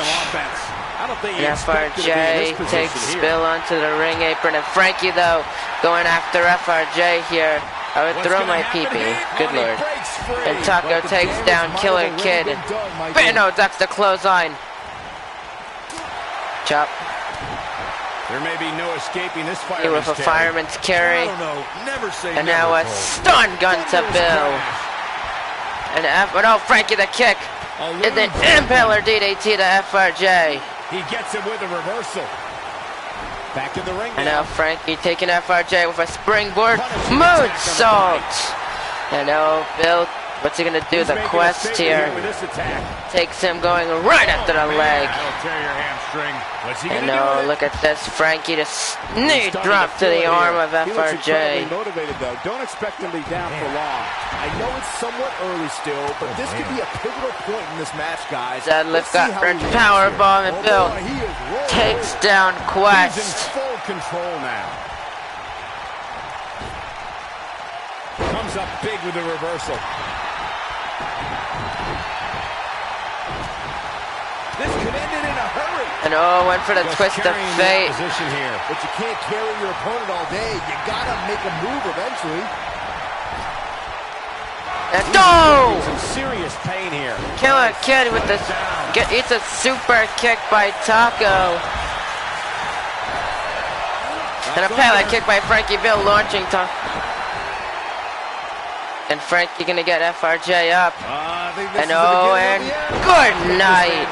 And FRJ takes Bill onto the ring apron, and Frankie though going after FRJ here. I would throw my pee-pee. Good lord. And Taco takes down Killer Kid. No, that's the clothesline. Chop. There may be no escaping this fireman's with a fireman's carry. And now a stun gun to Bill. And no, Frankie the kick. And then Impaler DDT to FRJ. He gets him with a reversal. Back in the ring now. And now Frankie taking FRJ with a springboard moonsault. And now Bill, what's he gonna do? The quest here takes him going right after the leg. And now look at this, Frankie just knee drop to the arm of FRJ. Motivated though. Don't expect him to be down for long. I know it's somewhat early still, but this could be a pivotal point in this match, guys. Deadlift got French powerbomb, and Bill takes down Quest. He's in full control now. Comes up big with a reversal. This could end it in a hurry. And went for the twist of fate. Here. But you can't carry your opponent all day. You gotta make a move eventually. And no! Some serious pain here. Killer Kid with this. It's a super kick by Taco. And a pallet kick by Frankie Bill launching Taco. And Frankie gonna get FRJ up. And and good night.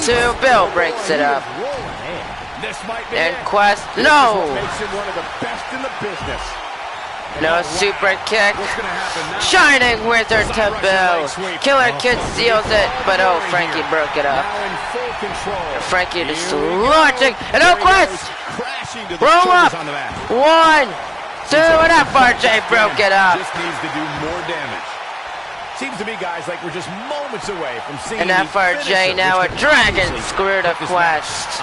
To Bill breaks it up. And Quest, no! No super kick. Shining Wizard to Bill. Killer Kid seals it, but Frankie broke it up. And Frankie just launching. And Quest! Roll up! 1, 2, and FRJ broke it up. Just needs to do more damage. Seems to me, guys, like we're just moments away from seeing. And FRJ now a dragon screw to Quest.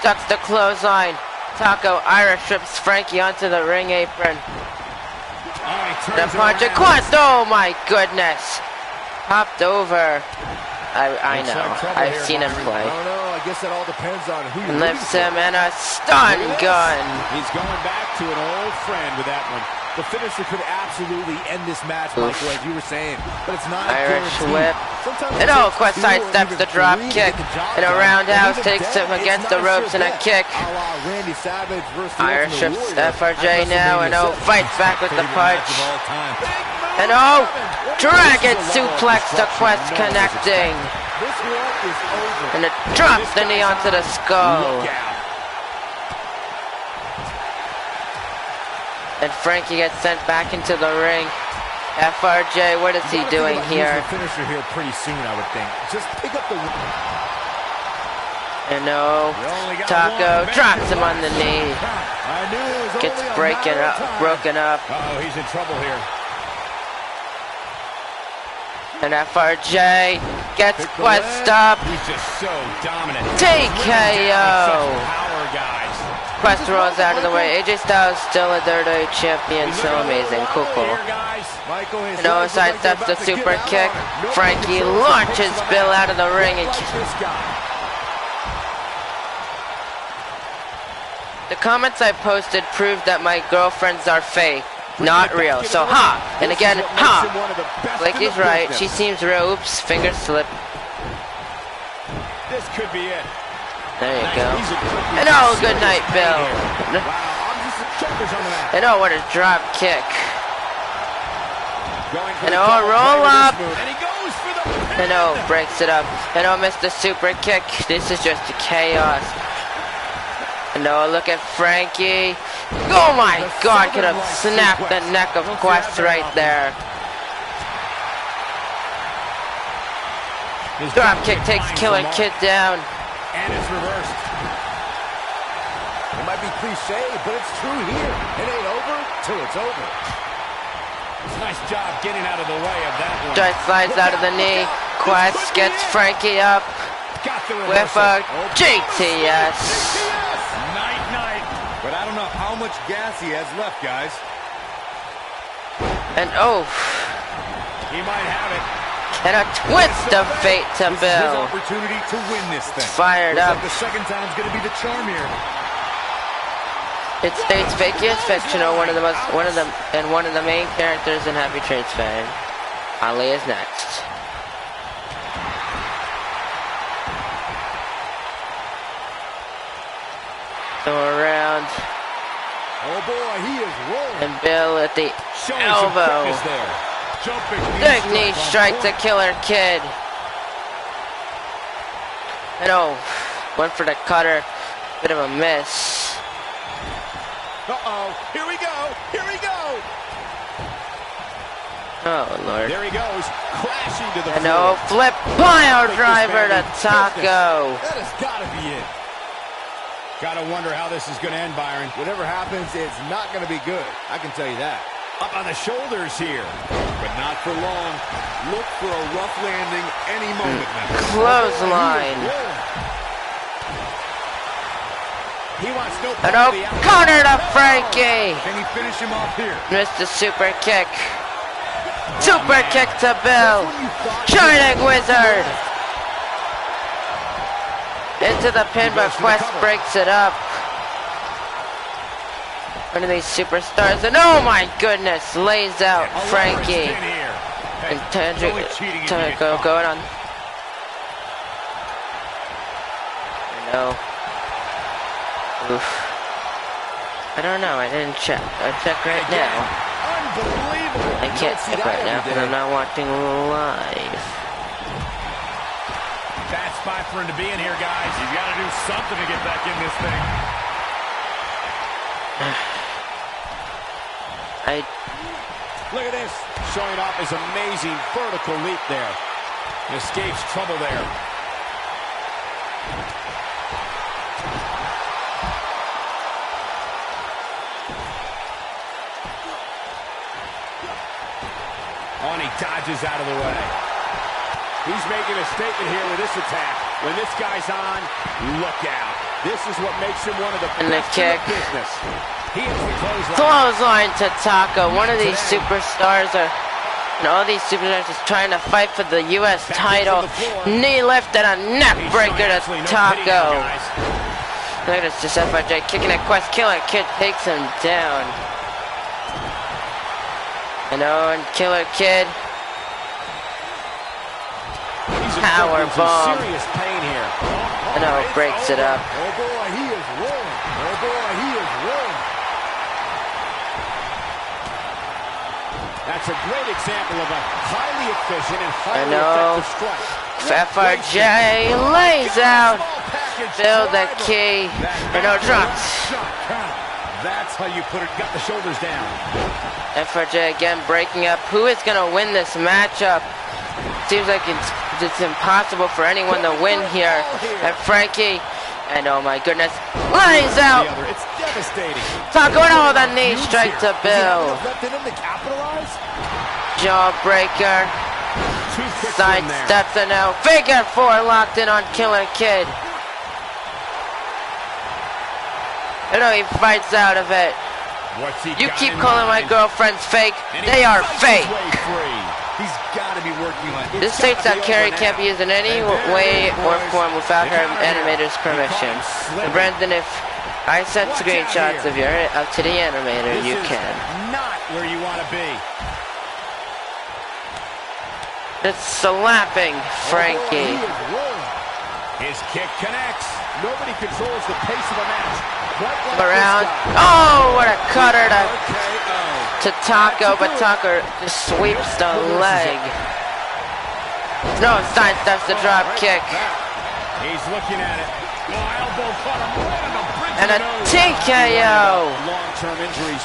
Ducks the clothesline. Taco Irish strips Frankie onto the ring apron. The punch and Quest, oh my goodness. Popped over. I know. I've seen him play. I don't know. I guess that all depends on who you lifts him and a stun gun. He's going back to an old friend with that one. The finisher could absolutely end this match, Michael, as you were saying, but it's not Irish whip. And Quest sidesteps the drop kick. And a roundhouse takes him against the ropes and a kick. Irish ships FRJ now, and fights back with the punch. And dragon suplex to Quest connecting. And it drops the knee onto the skull. And Frankie gets sent back into the ring. FRJ, what is he doing here? Finisher here pretty soon, I would think. Just pick up the. And Taco drops him on the knee. Gets broken up. Oh, he's in trouble here. And FRJ gets Quest up. He's just so dominant. TKO. Quest rolls out of the way. AJ Styles still a WWE champion. So amazing. Cool. And sidesteps the super kick. Frankie launches Bill out of the ring. And the comments I posted proved that my girlfriends are fake, not real. So and again, Blakey's right. She seems real. Oops, finger slip. This could be it. There you go. And good night, Bill. And what a drop kick. And roll up. And breaks it up. And missed the super kick. This is just chaos. And look at Frankie. Oh my God, could have snapped the neck of Quest right there. Drop kick takes Killer Kid down. And it's reversed. It might be cliche, but it's true here. It ain't over till it's over. Nice job getting out of the way of that one. Just slides out of the knee. Quest gets Frankie up with a GTS. Night. But I don't know how much gas he has left, guys. And oh. He might have it. And a twist of fate to Bill. This is his opportunity to win this thing. Fired up. Like the second time's going to be the charm here. It states fake is fictional. One of the main characters in Happy Trades fan. Ali is next. Go around. Oh boy, he is rolling. And Bill at the elbow. Big knee strike to Killer Kid. And oh, went for the cutter. Bit of a miss. Uh-oh, here we go. Oh, Lord. There he goes, crashing to the And floor. no flip pile driver to Taco. That has got to be it. Gotta wonder how this is gonna end, Byron. Whatever happens, it's not going to be good. I can tell you that. Up on the shoulders here. But not for long. Look for a rough landing any moment now. Clothesline. He wants no And oh, counter to Frankie. Can he finish him off here? Missed the super kick. Super kick to Bill. Shining Wizard. Into the pin, but Quest breaks it up. One of these superstars, and oh my goodness, lays out Frankie. And Taco going on. No. Oof. I don't know, I didn't check. I'll check right now. I can't check right now because I'm not watching live. Bad spot for him to be in here, guys. He's got to do something to get back in this thing. Look at this. Showing off his amazing vertical leap there. Escapes trouble there. Oh, and he dodges out of the way. He's making a statement here with this attack. When this guy's on, look out. This is what makes him one of the best in the business. He hits the clothesline to Taco. One of these superstars are, and all these superstars is trying to fight for the U.S. title. Knee lift and a neck breaker to Taco. Look at this, just FRJ kicking at Quest. Killer Kid takes him down. And oh, and Killer Kid. Power bomb. Serious pain here. And oh, breaks it up. Oh boy, he is rolling. Oh boy, he is rolling. That's a great example of a highly efficient and highly effective strike. FRJ lays out. Bill the key. And no drops. That's how you put it. Got the shoulders down. FRJ again breaking up. Who is going to win this matchup? Seems like it's impossible for anyone to win here. And Frankie, and oh my goodness, lays out. It's devastating. Taco with a knee strike to Bill. Jawbreaker. Side steps and now figure four locked in on Killer Kid. I know he fights out of it. You keep calling my girlfriends fake. They are fake. He's got to be working on it. This states that Carrie can't be used in any way or form without her animator's permission. And Brandon, if I sent screenshots of your up to the animator, you can. Not where you want to be. It's slapping Frankie. His kick connects. Nobody controls the pace of the match. Around. Oh, what a cutter to Taco, but Taco just sweeps the leg. No, side steps the drop kick. He's looking at it. And a TKO.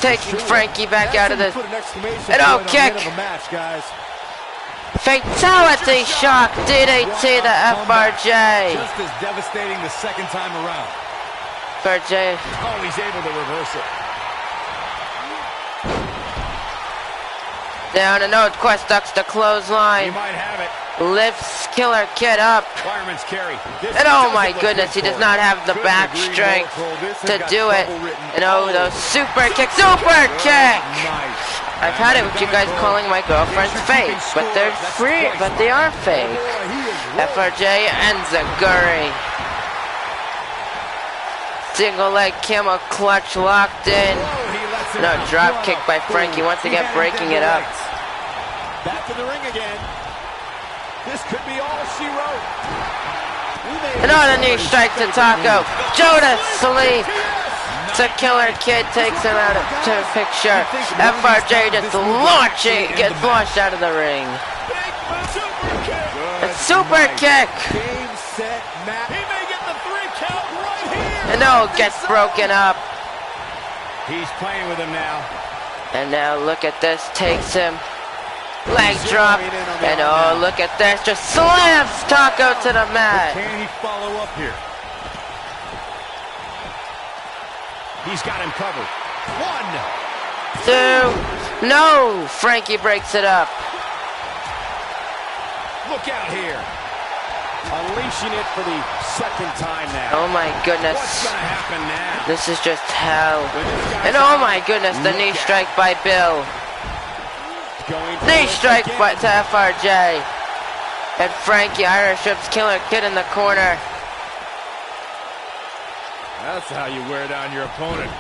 Taking Frankie back out of this. And oh, kick. Fatality shock. DDT to FRJ. Just as devastating the second time around. FRJ. Oh, he's able to reverse it. Down and out. Quest ducks the He clothesline. might have it. Lifts Killer Kid up. Fireman's carry. And oh my goodness, he does not have the back strength to do it. And oh, the super kick. Super kick! I've had it with you guys calling my girlfriend's fake, but they're free, but they are fake. FRJ and Zaguri. Single leg camel clutch locked in. No, drop kick by Frankie, once again breaking it up. Back to the ring again. This could be all she wrote. Another knee strike to Taco. Judas Sleep. The Killer Kid takes him out of the picture. FRJ just launching, gets launched out of the ring. A super kick. Game, set, match. He may get the 3 count right here. And no, gets broken up. He's playing with him now. And now look at this, takes him. Leg drop. And oh, look at this, just slams Taco to the mat. Can he follow up here? He's got him covered. 1, 2, no! Frankie breaks it up. Look out here. Unleashing it for the 2nd time now. Oh my goodness. What's gonna happen now? This is just hell. And oh my goodness, the knee strike by Bill. Knee strike by to FRJ. And Frankie Irish whips Killer Kid in the corner. That's how you wear down your opponent.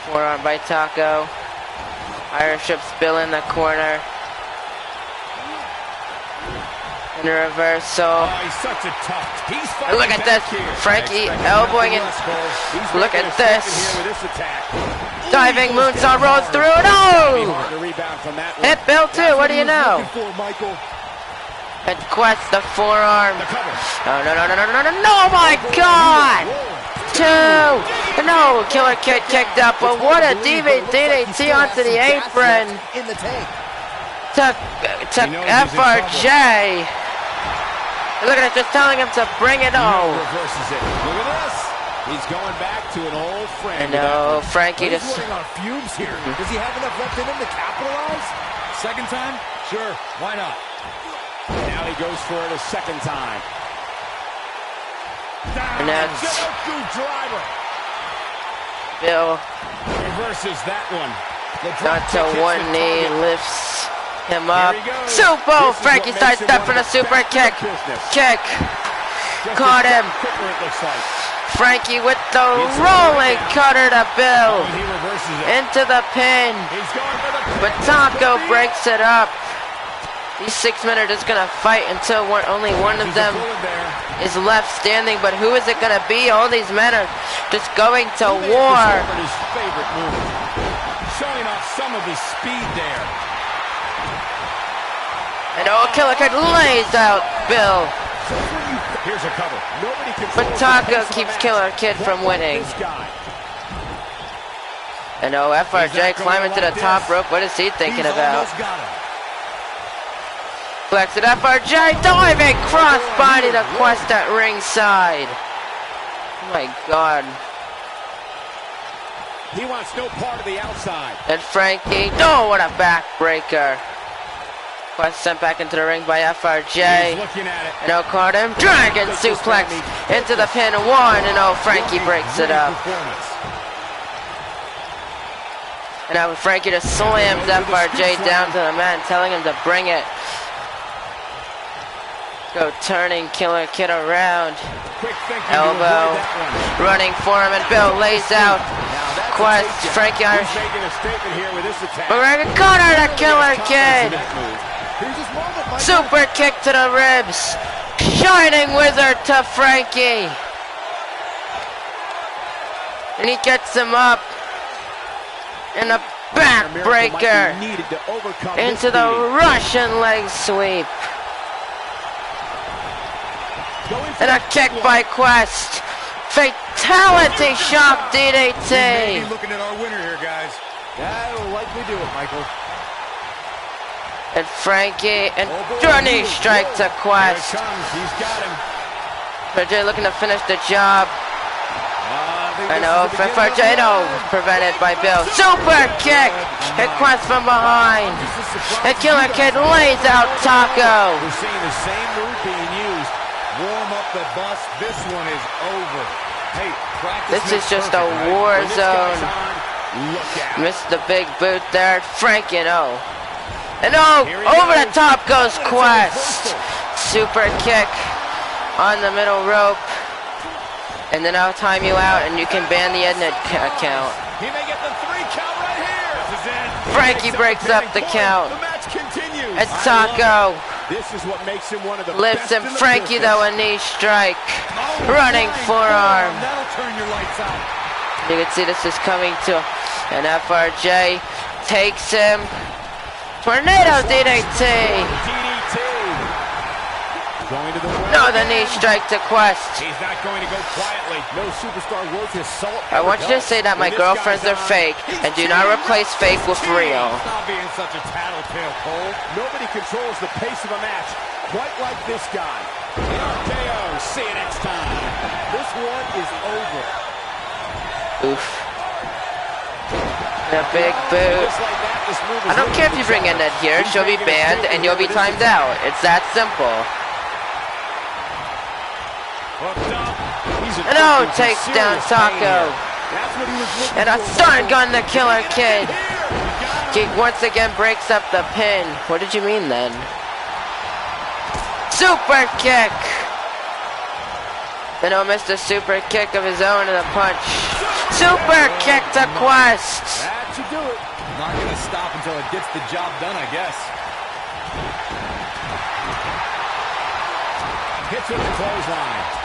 Forearm by Taco. Irish whips Bill in the corner. And a reversal. Oh, he's such a tough. And look at this. Frankie elbowing it. Look at this. Diving moonsault rolls through. No! Hit Bill too. What do you know? And Quest the forearm. Oh, no, no, no, no, no, no, no, my God! 2. No, Killer Kid kicked up, but what a DDT onto the apron. Took FRJ. Look at it, just telling him to bring it on. Reverses it. Look at this. He's going back to an old friend. No, Frankie just. He's running on fumes here. Does he have enough left in him to capitalize? 2nd time? Sure. Why not? Now he goes for it a 2nd time. And that's driver. Bill. Reverses that one. Not to one knee, lifts him up. Super! Frankie starts up for the super kick. Kick. Caught him. Frankie with the rolling cutter to Bill. Into the pin. But Taco breaks it up. These 6 men are just going to fight until only one of them is left standing. But who is it going to be? All these men are just going to war. Showing off some of his speed there. And oh, Killer Kid lays out Bill. Here's a cover. But Taco keeps Killer Kid from winning. And oh, FRJ climbing to the top rope. What is he thinking about? Flex it, FRJ diving crossbody to Quest at ringside. Oh my God. He wants no part of the outside. And Frankie, oh, what a backbreaker. Quest sent back into the ring by FRJ. Looking at it. And oh, caught him. Dragon suplex into the pin. 1, and oh, Frankie breaks it up. And now Frankie just slams FRJ down to the mat, telling him to bring it. Go turning Killer Kid around. Elbow. Running for him, and Bill lays out. Quest, Frankie Irish. But we're gonna corner the Killer Kid. Super kick to the ribs. Shining Wizard to Frankie. And he gets him up. And a backbreaker into the Russian leg sweep. And a kick by Quest. Fatality shock DDT. Looking at our winner here, guys. That'll likely do it, Michael. And Frankie and knee strike to Quest. He's got him. FRJ looking to finish the job. I know, FRJ, no, prevented by Bill. Super kick! And Quest from behind. And Killer Kid lays out Taco. We're seeing the same move being used. Warm up the bus. This one is over. Hey, practice. This is just a war zone. Missed the big boot there. Frankie, no. And oh, over the top goes Quest. Super kick on the middle rope. And then I'll time you out and you can ban the Ednet count. He may get the 3 count right here. This is it. Frankie breaks up the count. The match continues. And Taco This is what makes him one of the lifts best him. in the Frankie business. though, a knee strike. Running forearm. That'll turn your lights out. You can see this is coming to an FRJ. Takes him. Tornado DDT. Going to the ring. No, the knee strike to Quest. He's not going to go quietly. No superstar worth his salt. I want you to say that my girlfriends are fake and do not replace fake with real. Stop being such a tattletale, Cole. Nobody controls the pace of a match quite like this guy. RKO. See you next time. This one is over. Oof. A big boot. I don't care if you bring Ednet here. She'll be banned and you'll be timed out. It's that simple. And oh, takes down Taco. And a stun gun to Killer Kid. He once again breaks up the pin. What did you mean then? Super kick. And oh, missed a super kick of his own and a punch. Super kick to Quest. That should do it. Not going to stop until it gets the job done, I guess. Hits with the clothesline.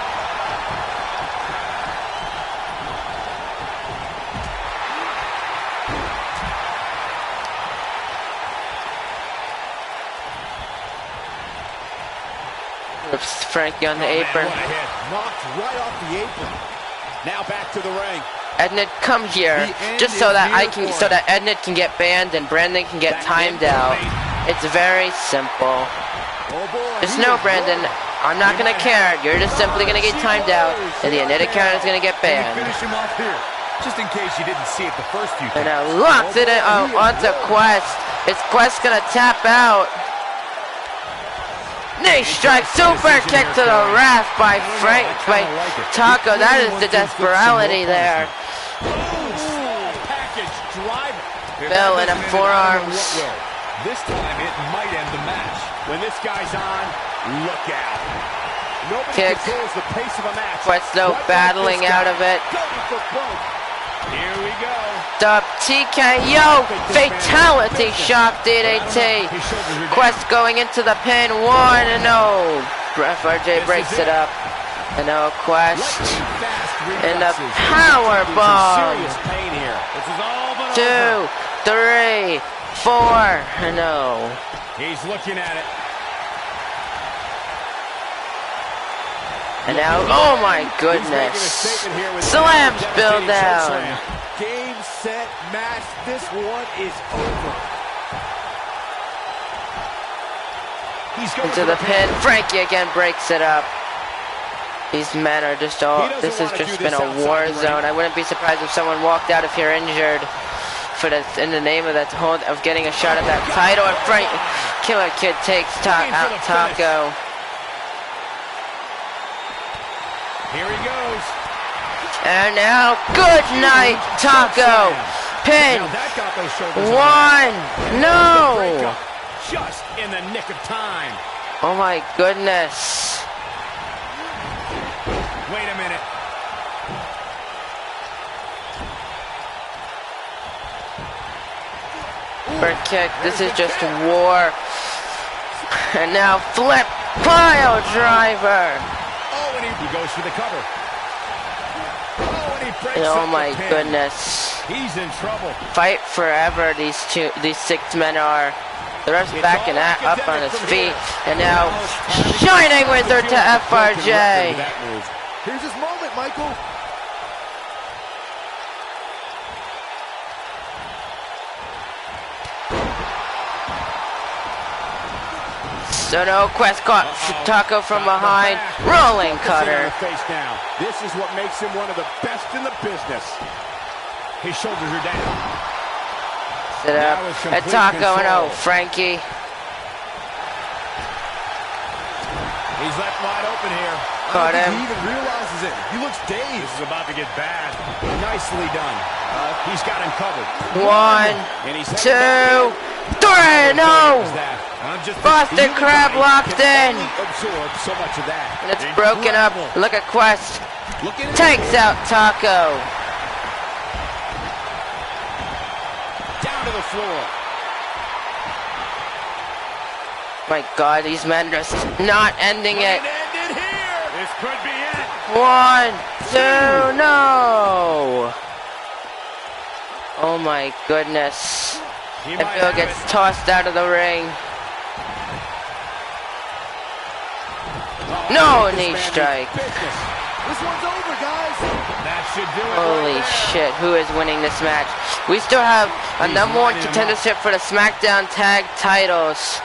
Whips Frankie on the apron. Man, what a hit. Knocked right off the apron. Now back to the ring. Ednet, come here, just so that Ednet can get banned and Brandon can get timed out. It's very simple. Just know, Brandon, I'm not gonna care. You're just simply gonna get timed out, and the Ednet account is gonna get banned. Finish him off here, just in case you didn't see it the first few times. And now locks it in, onto Quest. Is Quest gonna tap out? Knee strike, super kick to the ref by Taco. That is the desperality there. Bill and a forearms. This time it might end the match. When this guy's on, look out. Nobody Kick. controls the pace of a match. Questo battling out of it. Going for broke. Here we go. Dub TKO. Fatality shock DDT. Quest going into the pin. 1-0. FRJ breaks it up. And now Quest. And a power bomb. 2, 3, 4. No. He's looking at it. And now, oh my goodness. Slams Bill down. Game, set, match. This one is over. He's going Into the pin. Frankie again breaks it up. These men are just all, this has just been a war zone. I wouldn't be surprised if someone walked out if you're injured for the, in the name of that whole, of getting a shot at that title. And Killer Kid takes out Taco. Here he goes. And now, good night, Taco. Pin. 1. No. Just in the nick of time. Oh my goodness. Wait a minute. Bird kick. This is just war. And now flip pile driver. Oh, and he goes for the cover. Oh, and he breaks Oh up my the pin. goodness. He's in trouble. Fight forever, these 6 men are. The ref's backing up on his feet. And now, Shining Wizard to FRJ. Here's his moment, Michael. So no, Quest caught Taco from behind. Rolling cutter. This is what makes him one of the best in the business. His shoulders are down. Sit up. And Taco and oh, Frankie. He's left wide open here. Caught him. He even realizes it. He looks dazed. This is about to get bad. Nicely done. He's got him covered. 1, 2, 3. No. Boston Crab locked in. Absorbed so much of that. And it's broken up. Look at Quest. Takes out Taco. Down to the floor. My God, these men just not ending it. This could be it. 1, 2, no. Oh my goodness. And Bill gets tossed out of the ring. No knee strike. This one's over, guys. That should do it. Holy shit, who is winning this match? We still have a #1 contendership for the SmackDown Tag Titles.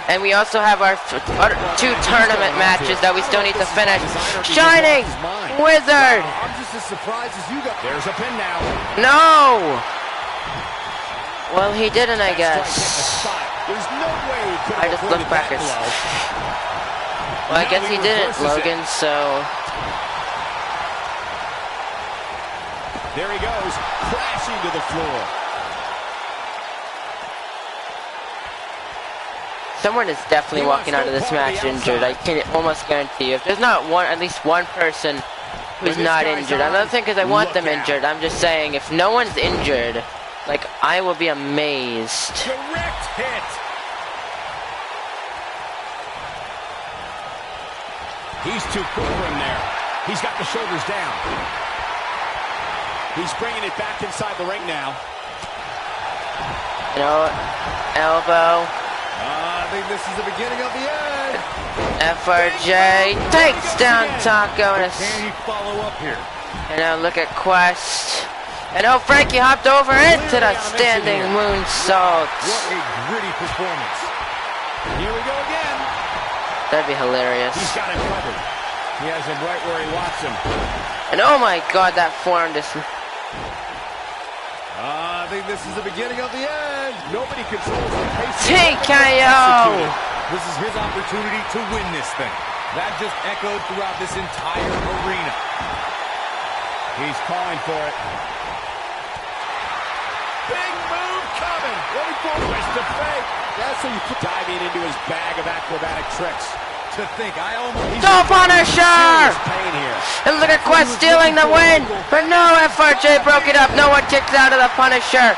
And we also have our 2 tournament matches that we still need to finish. Shining Wizard. I'm just as surprised as you guys. There's a pin now. No. Well, he didn't, I guess. There's no way he could I just look back at. Well, I guess he didn't, Logan. So. There he goes, crashing to the floor. Someone is definitely walking out of this match injured. I can almost guarantee you. If there's not at least one person who's not injured. I'm not saying because I want them injured. I'm just saying if no one's injured, like, I will be amazed. Direct hit. He's too quick for him there. He's got the shoulders down. He's bringing it back inside the ring now. You know, elbow. I think this is the beginning of the end. FRJ takes down Taco. Can he follow up here? And now look at Quest. And oh, Frankie hopped over into the standing moonsault. What a gritty performance. Here we go again. That'd be hilarious. He's got him covered. He has him right where he wants him. And oh my God, that forearm just... I think this is the beginning of the end. Nobody controls the pace. TKO! This is his opportunity to win this thing. That just echoed throughout this entire arena. He's calling for it. Big move coming. Ready for twist to fake. That's how you put diving into his bag of acrobatic tricks. To think, I almost... The Punisher! Pain here. And look at Quest stealing the win! But no, FRJ broke it up. No one kicks out of the Punisher.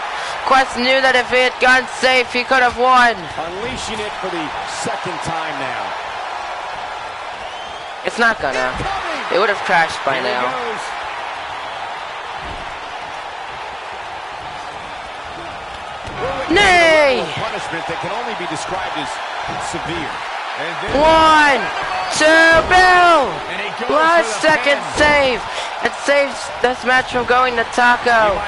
Quest knew that if he had gone safe, he could have won. Unleashing it for the second time now. It's not gonna. It would have crashed by Here now. he goes. Nay! Punishment that can only be described as severe. 1, 2, Bill! Last second save. It saves this match from going to Taco.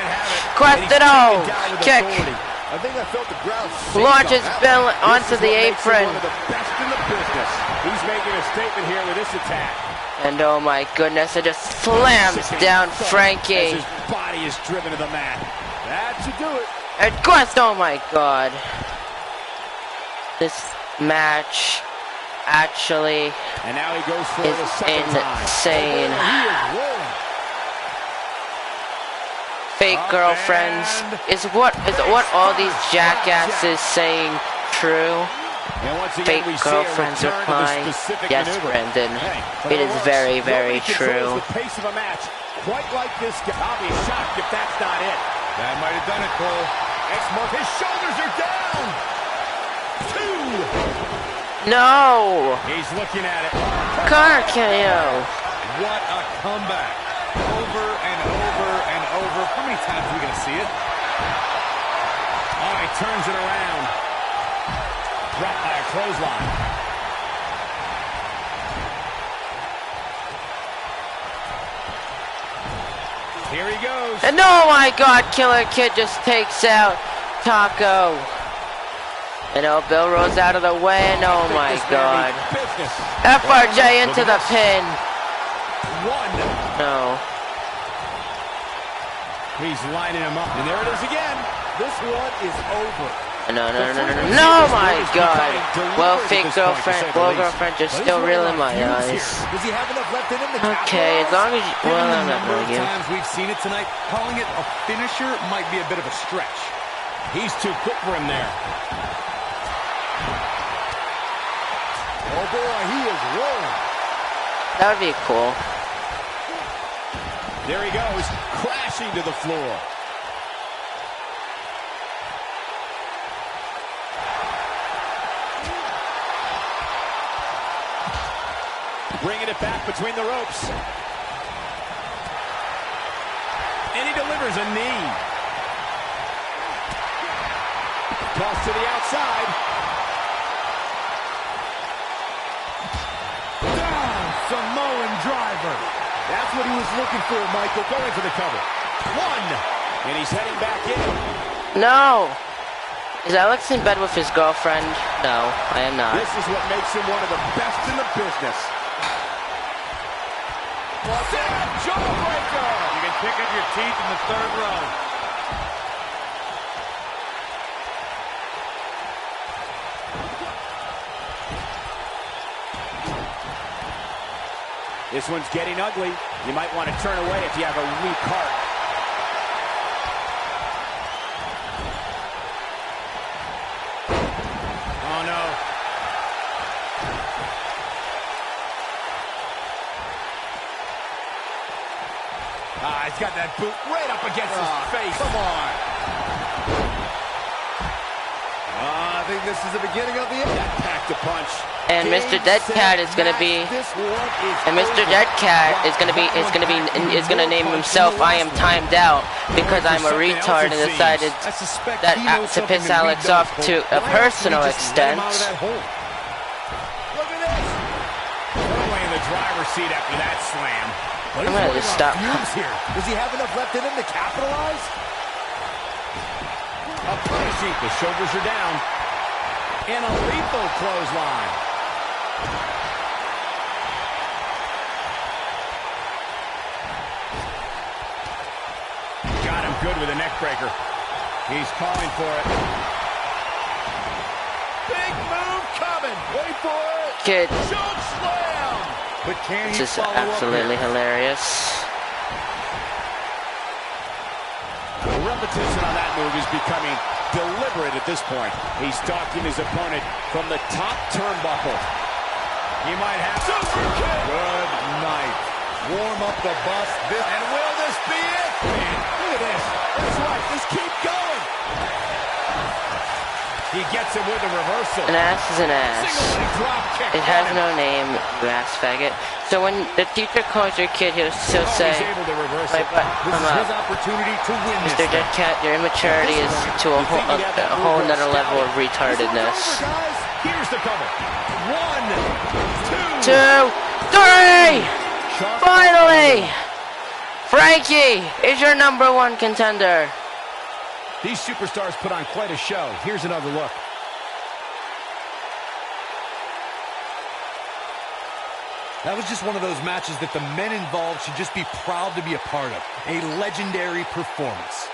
Quest it all. Kick. I think I felt the ground. Launches Bill onto the apron. One of the best in the business. He's making a statement here with this attack. And oh my goodness, it just slams down Frankie. As his body is driven to the mat. That should do it. And Quest, oh my God. This match actually and now he goes for is the second insane. time. Fake girlfriends is what all these jackasses saying true? Fake girlfriends replying, yes, Brendan, it is very, very true. The pace of a match, quite like this. I'll be shocked if that's not it. That might have done it, Cole. His shoulders are down. 2. No! He's looking at it. Car KO. What a comeback. Over and over and over. How many times are we going to see it? Oh, he turns it around. Dropped by a clothesline. Here he goes. And oh my God, Killer Kid just takes out Taco. And Bill rolls out of the way, and oh my god. FRJ into the pin. No. He's lining him up, and there it is again. This one is over. No, my god. Well, fake girlfriend, just still real in my eyes. Does he have enough left in him to Okay, as long as you, well, I'm not going to give. Times we've seen it tonight, calling it a finisher might be a bit of a stretch. He's too quick for him there. Oh boy, he is rolling. That would be cool. There he goes, crashing to the floor. Bringing it back between the ropes. And he delivers a knee. Toss to the outside. Down, Samoan driver. That's what he was looking for, Michael. Going for the cover. One. And he's heading back in. No. Is Alex in bed with his girlfriend? No, I am not. This is what makes him one of the best in the business. Jawbreaker! You can pick up your teeth in the third row. This one's getting ugly. You might want to turn away if you have a weak heart. Oh, no. He's got that boot right up against his face. Come on. I think this is the beginning of the end. That packed a punch. And Mr. Dead Cat is gonna be, and Mr. Dead Cat is gonna name himself "I am timed out" because I'm a retard and decided that to piss Alex off to a personal extent. Look at this. Totally in the driver's seat after that slam. I'm gonna just stop. Here. Does he have enough left in him to capitalize? A punishing. The shoulders are down. And a lethal clothesline. Got him good with a neck breaker. He's calling for it. Big move coming. Wait for it. Kid. Choke slam. But can he This is follow absolutely up here? hilarious. The repetition on that move is becoming deliberate at this point. He's stalking his opponent from the top turnbuckle. He might have super kick. Good night. Warm up the bus. And will this be it? Man, look at this. That's right. Just keep going. He gets him with a reversal. An ass is an ass. Single leg drop kick. It has no name, you ass faggot. So when the teacher calls your kid, he'll still say, He's able to reverse "My it. butt, This come is up." his opportunity to win this. Mr. Dead Cat, your immaturity is to a whole nother level of retardedness. Here's the cover. 1, 2. 2, 3! Finally! Frankie is your #1 contender. These superstars put on quite a show. Here's another look. That was just one of those matches that the men involved should just be proud to be a part of. A legendary performance.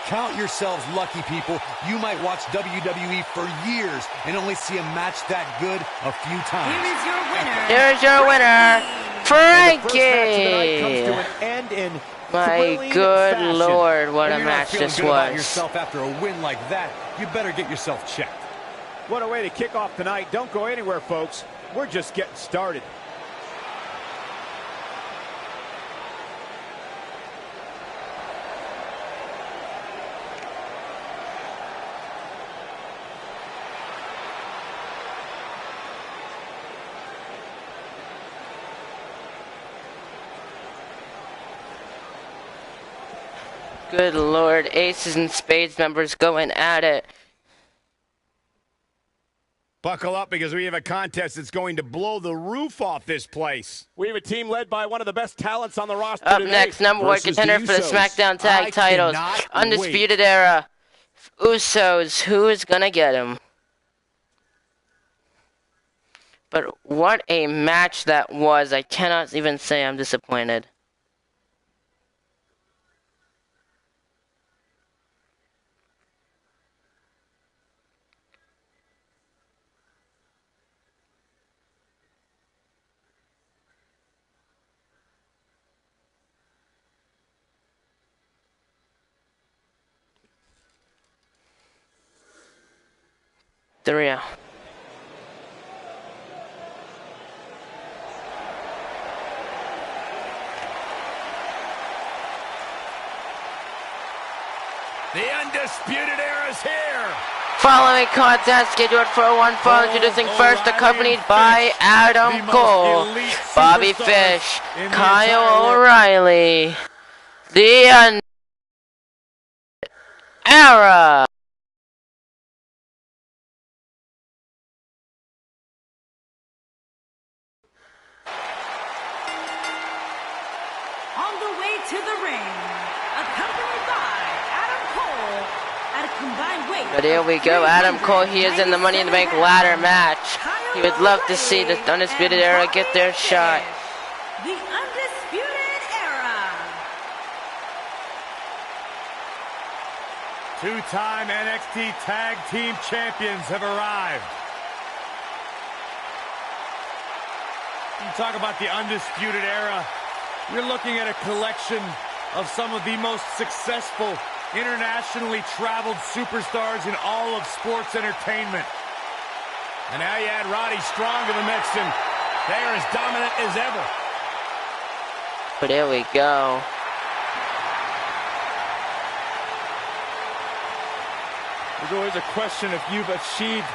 Count yourselves lucky, people. You might watch WWE for years and only see a match that good a few times. Here is your winner. Here's your winner, Frankie. Frankie! My good lord, what a match this was. Yourself after a win like that, you better get yourself checked. What a way to kick off tonight. Don't go anywhere, folks. We're just getting started. Good lord, Aces and Spades members going at it. Buckle up because we have a contest that's going to blow the roof off this place. We have a team led by one of the best talents on the roster Up today. next, #1 contender for the SmackDown Tag Titles. Undisputed Era. Usos, who is gonna get him? But what a match that was. I cannot even say I'm disappointed. There we go. The Undisputed Era is here. Following contest scheduled for one fall, introducing first, accompanied by Adam Cole, Bobby Fish, Kyle O'Reilly, the Undisputed Era. On the way to the ring, accompanied by Adam Cole at a combined weight. But here we go, Adam Cole, he is in the Money in the Bank ladder match. He would love to see the Undisputed Era get their shot. The Undisputed Era. Two-time NXT Tag Team Champions have arrived. You talk about the Undisputed Era. You're looking at a collection of some of the most successful, internationally traveled superstars in all of sports entertainment. And now you add Roddy Strong to the mix, and they are as dominant as ever. But here we go. There's always a question if you've achieved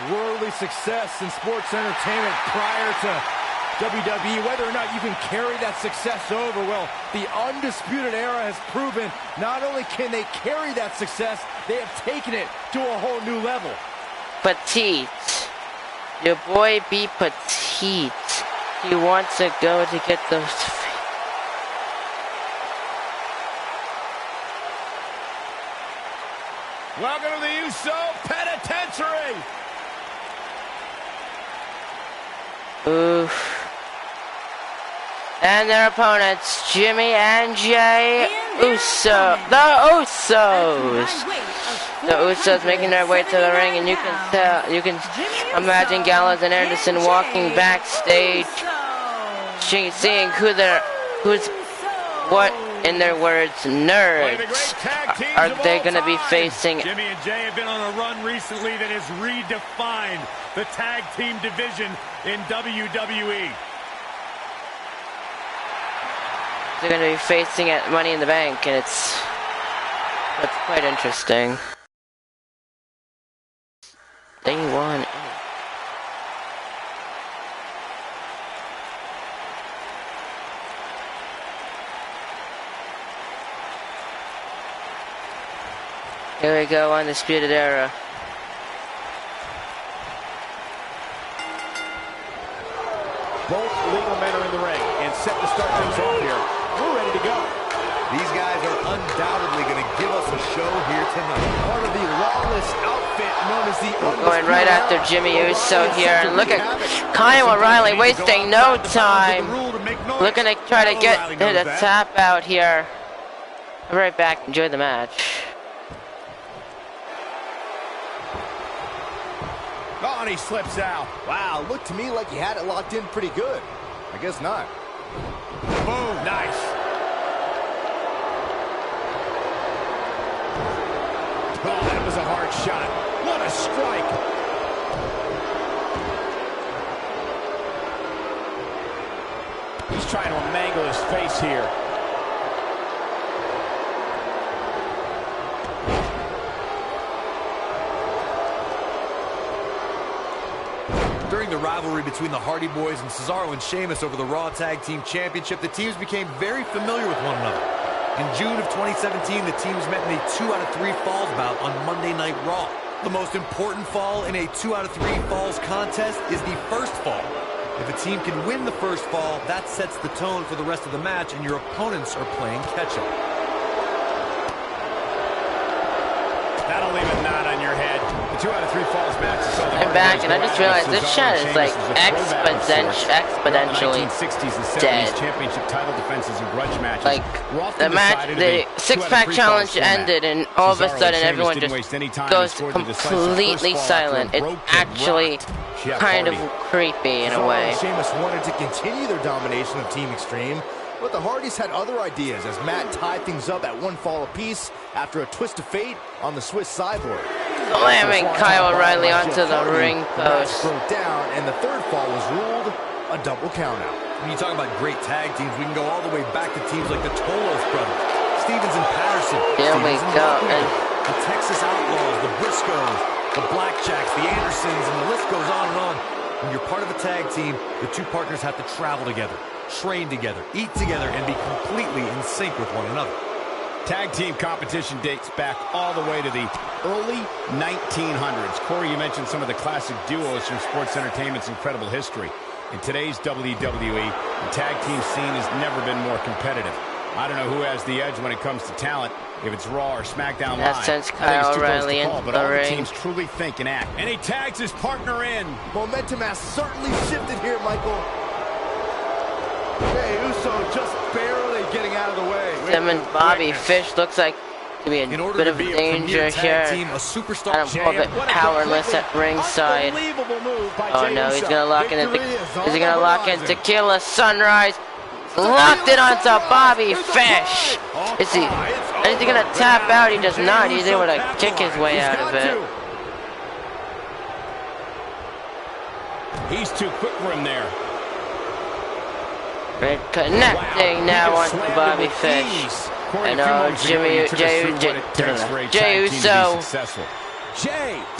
worldly success in sports entertainment prior to WWE, whether or not you can carry that success over. Well, the Undisputed Era has proven not only can they carry that success, they have taken it to a whole new level. Petite. Your boy be petite. He wants to go to get those. Welcome to the USO Penitentiary. Oof. And their opponents, Jimmy and Jay Uso. The Usos. The Usos making their way to the ring, and you can imagine Gallows and Anderson walking backstage, seeing who's what, in their words, nerds are they going to be facing. Jimmy and Jay have been on a run recently that has redefined the tag team division in WWE. They're going to be facing at Money in the Bank, and it's quite interesting. They won. Here we go, Undisputed Era. Both legal men are in the ring and set to start things off here. We're ready to go. These guys are undoubtedly going to give us a show here tonight. Part of the lawless outfit known as the We're going right after Jimmy Uso here. And look at Kyle O'Reilly wasting no time. Looking to try to get the tap out here. I'll be right back. Enjoy the match. Oh, and he slips out. Wow, looked to me like he had it locked in pretty good. I guess not. Boom, nice. Oh, that was a hard shot. What a strike. He's trying to mangle his face here. During the rivalry between the Hardy Boys and Cesaro and Sheamus over the Raw Tag Team Championship, the teams became very familiar with one another. In June of 2017, the teams met in a 2 out of 3 falls bout on Monday Night Raw. The most important fall in a 2 out of 3 falls contest is the first fall. If a team can win the first fall, that sets the tone for the rest of the match, and your opponents are playing catch-up. That'll leave a knot on your head. The 2 out of 3 falls match is so I'm back, and I just realized this shot is like exponentially dead. Championship title defenses and grudge matches. Like the match, the 6-pack challenge ended, and all of a sudden everyone just goes completely silent. It's actually kind of creepy in a way. Sheamus wanted to continue their domination of Team Extreme, but the Hardys had other ideas as Matt tied things up at 1 fall apiece after a twist of fate on the Swiss sideboard. Slamming Kyle O'Reilly onto the ring post. Broke down, and the 3rd fall was ruled a double countout. When you talk about great tag teams, we can go all the way back to teams like the Tolos brothers, Stevens and Patterson. Here we go. And the Texas Outlaws, the Briscoes, the Blackjacks, the Andersons, and the list goes on and on. When you're part of a tag team, the 2 partners have to travel together, train together, eat together, and be completely in sync with one another. Tag team competition dates back all the way to the early 1900s. Corey, you mentioned some of the classic duos from sports entertainment's incredible history. In today's WWE, the tag team scene has never been more competitive. I don't know who has the edge when it comes to talent, if it's Raw or SmackDown Live. That sends Kyle O'Reilly into but the all ring. The teams truly think and act. And he tags his partner in. Momentum has certainly shifted here, Michael. Jey Uso just barely getting out of the way. Him and Bobby Fish looks like to be a bit of danger here. Adam Cole a bit powerless at ringside. Oh no, he's gonna lock into is he gonna lock in Tequila Sunrise? Locked it onto Bobby Fish. Is he gonna tap out? He does not. He's able to kick his way out of it. He's too quick for him there. Connecting now onto Bobby Fish. And Jey Uso.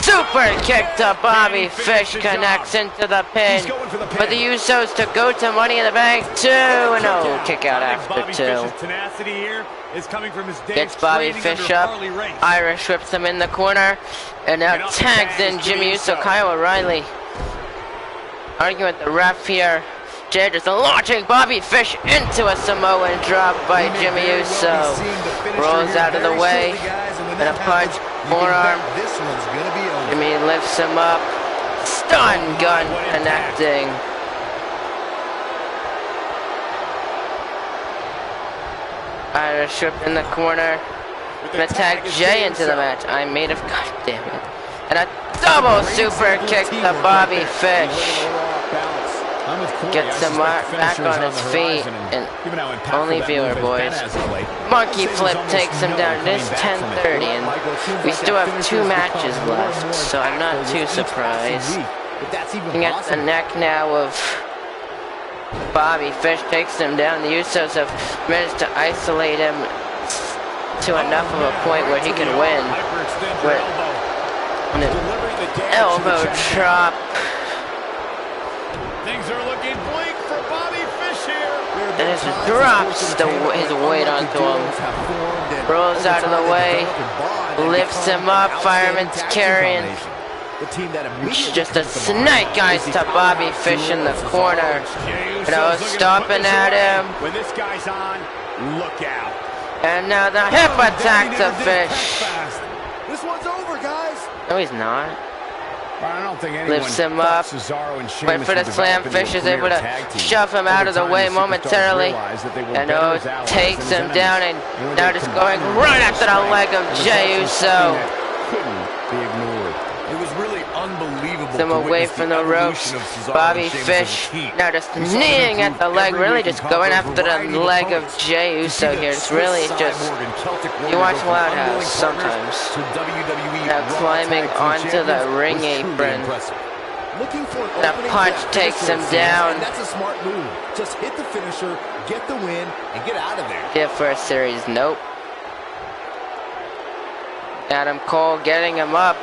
Super kick to Bobby Fish connects into the pin. For the Usos to go to Money in the Bank 2. No, kick out after 2. Gets Bobby Fish up. Irish whips him in the corner. And now tags in Jimmy Uso, Kyle O'Reilly. Arguing with the ref here. Jey just launching Bobby Fish into a Samoan drop by Jimmy Uso. Rolls out of the way. And a punch. Forearm. Jimmy lifts him up. Stun gun connecting. Irish whip in the corner. Gonna tag Jey into the match. I made of. God damn it. And a double super kick to Bobby Fish. Gets him back on his feet, and only viewer boys. Monkey flip takes him down. It is 10:30, and we still have 2 matches left, so I'm not too surprised. Looking at the neck now of Bobby Fish, takes him down. The Usos have managed to isolate him to enough of a point where he can win with an elbow drop. Things are looking bleak for Bobby Fish here. And it drops his weight onto him. Rolls out of the way. Lifts him up. Fireman's carrying. It's just a snake eyes to Bobby Fish in the corner. You know, stomping at him. When this guy's on, look out. And now the hip attack to Fish. This one's over, guys. No, he's not. I don't think anyone lifts him up. Wait for the slam. Fish is able to shove him out of the way momentarily. And takes him down, and now just going right after the leg of Jey Uso. Couldn't be ignored. It was really unbelievable. Them away from the ropes. Bobby Fish now just kneeing at the leg, really just going after the leg of Jey Uso here. It's really just, you watch Loudhouse sometimes. Now climbing onto the ring apron. The punch takes him down. That's a smart move. Just hit the finisher, get the win, and get out of there. Yeah, first series, nope. Adam Cole getting him up.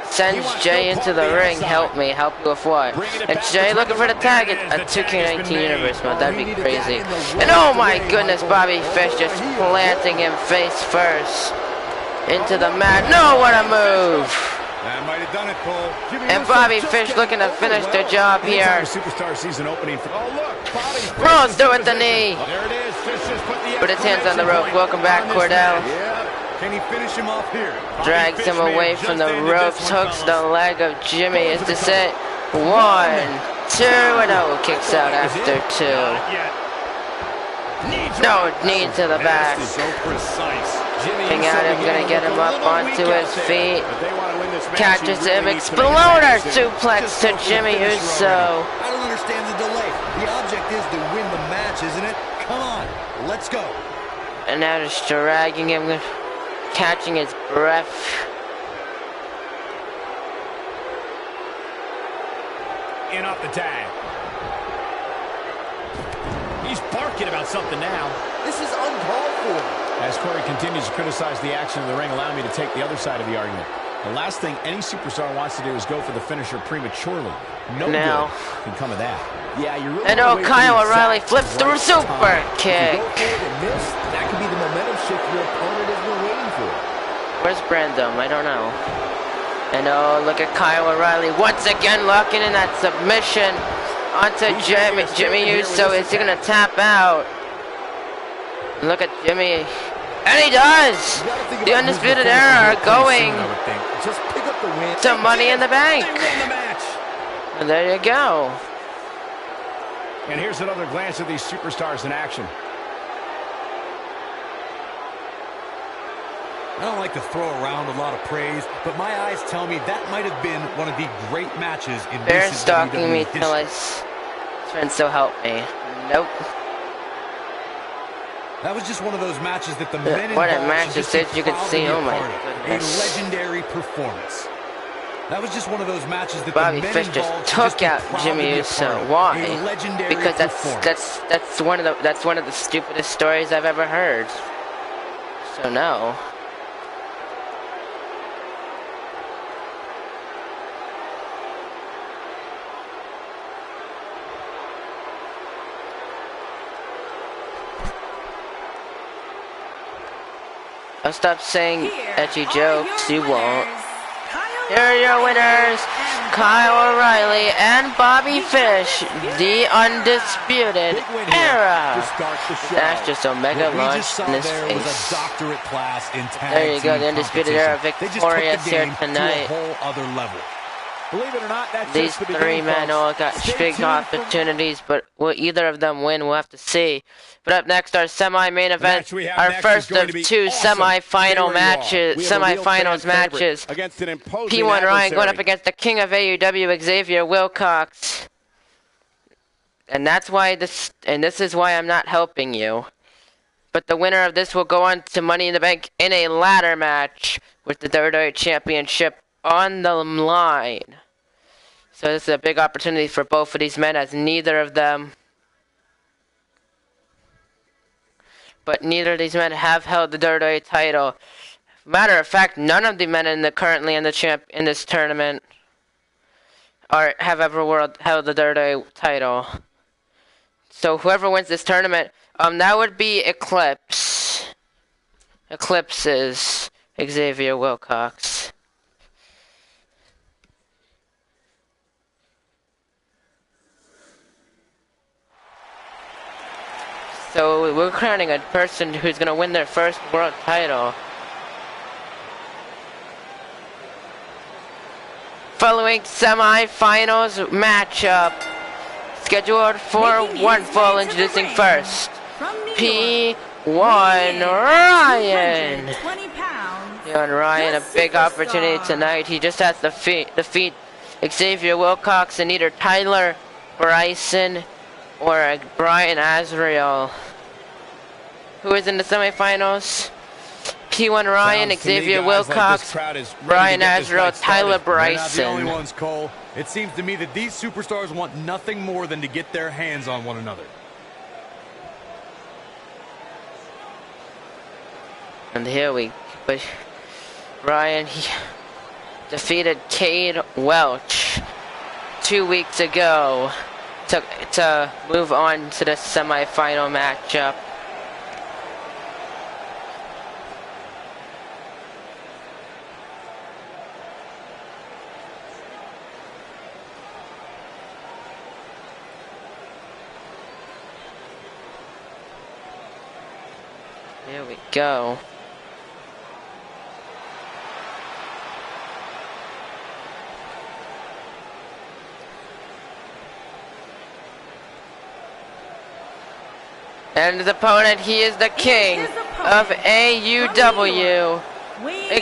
Sends Jey into the ring. Help me. Help you with what? And Jey looking for the tag at a 2K19 Universe mode. That'd be crazy. And oh my goodness, Bobby Fish just planting him face first into the mat. No, what a move! That might have done it, Cole. And Bobby Fish looking to finish the job here. Superstar season opening. Oh look, Bobby Rolls through with the knee. There it is. Fish just put Put his hands on the rope. Welcome back, Cordell. Can he finish him off here? Drags him away from the ropes, hooks the leg of Jimmy. Is this it? 1, 2, and oh, kicks out after 2. No, knee to the back. So precise. Looking at him, gonna get him up onto his feet. Catches him, exploder suplex to Jimmy Uso. I don't understand the delay. The object is to win the match, isn't it? Come on, let's go. And now just dragging him, catching his breath. In off the tag. He's barking about something now. This is uncalled for. As Corey continues to criticize the action in the ring, allow me to take the other side of the argument. The last thing any superstar wants to do is go for the finisher prematurely. No good can come of that. Yeah, you're really. And oh, Kyle O'Reilly flips through super kick. If you go for it and miss, that could be the momentum shift your opponent has been waiting for. Where's Brandon? I don't know. And oh, look at Kyle O'Reilly once again locking in that submission onto Jimmy Uso. Is he gonna tap out? Look at Jimmy. And he does! The Undisputed Era are going to Money in the Bank. And there you go. And here's another glance at these superstars in action. I don't like to throw around a lot of praise, but my eyes tell me that might have been one of the great matches in They're recent stalking WWE me history. till it's friends, so help me. Nope. That was just one of those matches that the men What a involved match should it just be is, you can proud to see, be a oh my part of. goodness. A legendary performance. That was just one of those matches that Bobby the men Fish just involved should just took be out proud to Jimmy be a Uso. part of. Why? A legendary Because performance. that's one of the stupidest stories I've ever heard. So no. I'll stop saying edgy jokes, you won't. Here are your winners, Kyle O'Reilly and Bobby Fish, the Undisputed Era. That's just a mega launch in his face. A doctorate class in tag There you go, the team Undisputed Era competition. victorious They just took the here game tonight. to a whole other level. Believe it or not, that's These just the three beginning, men folks. all got Stay big tuned opportunities, but will either of them win? We'll have to see. But up next, our semi-main event, match we have our next is first going of to be two awesome. semi-final Stay where you are. matches, We have a real semi-finals fan favorite matches. against an imposing P1 Ryan going adversary. up against the King of AEW, Xavier Wilcox. And that's why this is why I'm not helping you. But the winner of this will go on to Money in the Bank in a ladder match with the WWE Championship on the line. So this is a big opportunity for both of these men, as neither of these men have held the WWE title. Matter of fact, none of the men currently in this tournament have ever held the WWE title. So whoever wins this tournament, that would be Eclipse. Eclipse is Xavier Wilcox. So we're crowning a person who's going to win their first world title. Following semi-finals matchup, scheduled for one fall, introducing first, P1 Ryan. P1 Ryan, a big opportunity tonight. He just has to defeat Xavier Wilcox and either Tyler Bryson or Brian Azrael. Who is in the semifinals? P1 Ryan, Xavier Wilcox, Brian Azrael, Tyler Bryson. They're not the only ones, Cole. It seems to me that these superstars want nothing more than to get their hands on one another. And here Ryan, he defeated Cade Welch 2 weeks ago to move on to the semifinal matchup. Here we go. And his opponent, he is the king of AUW,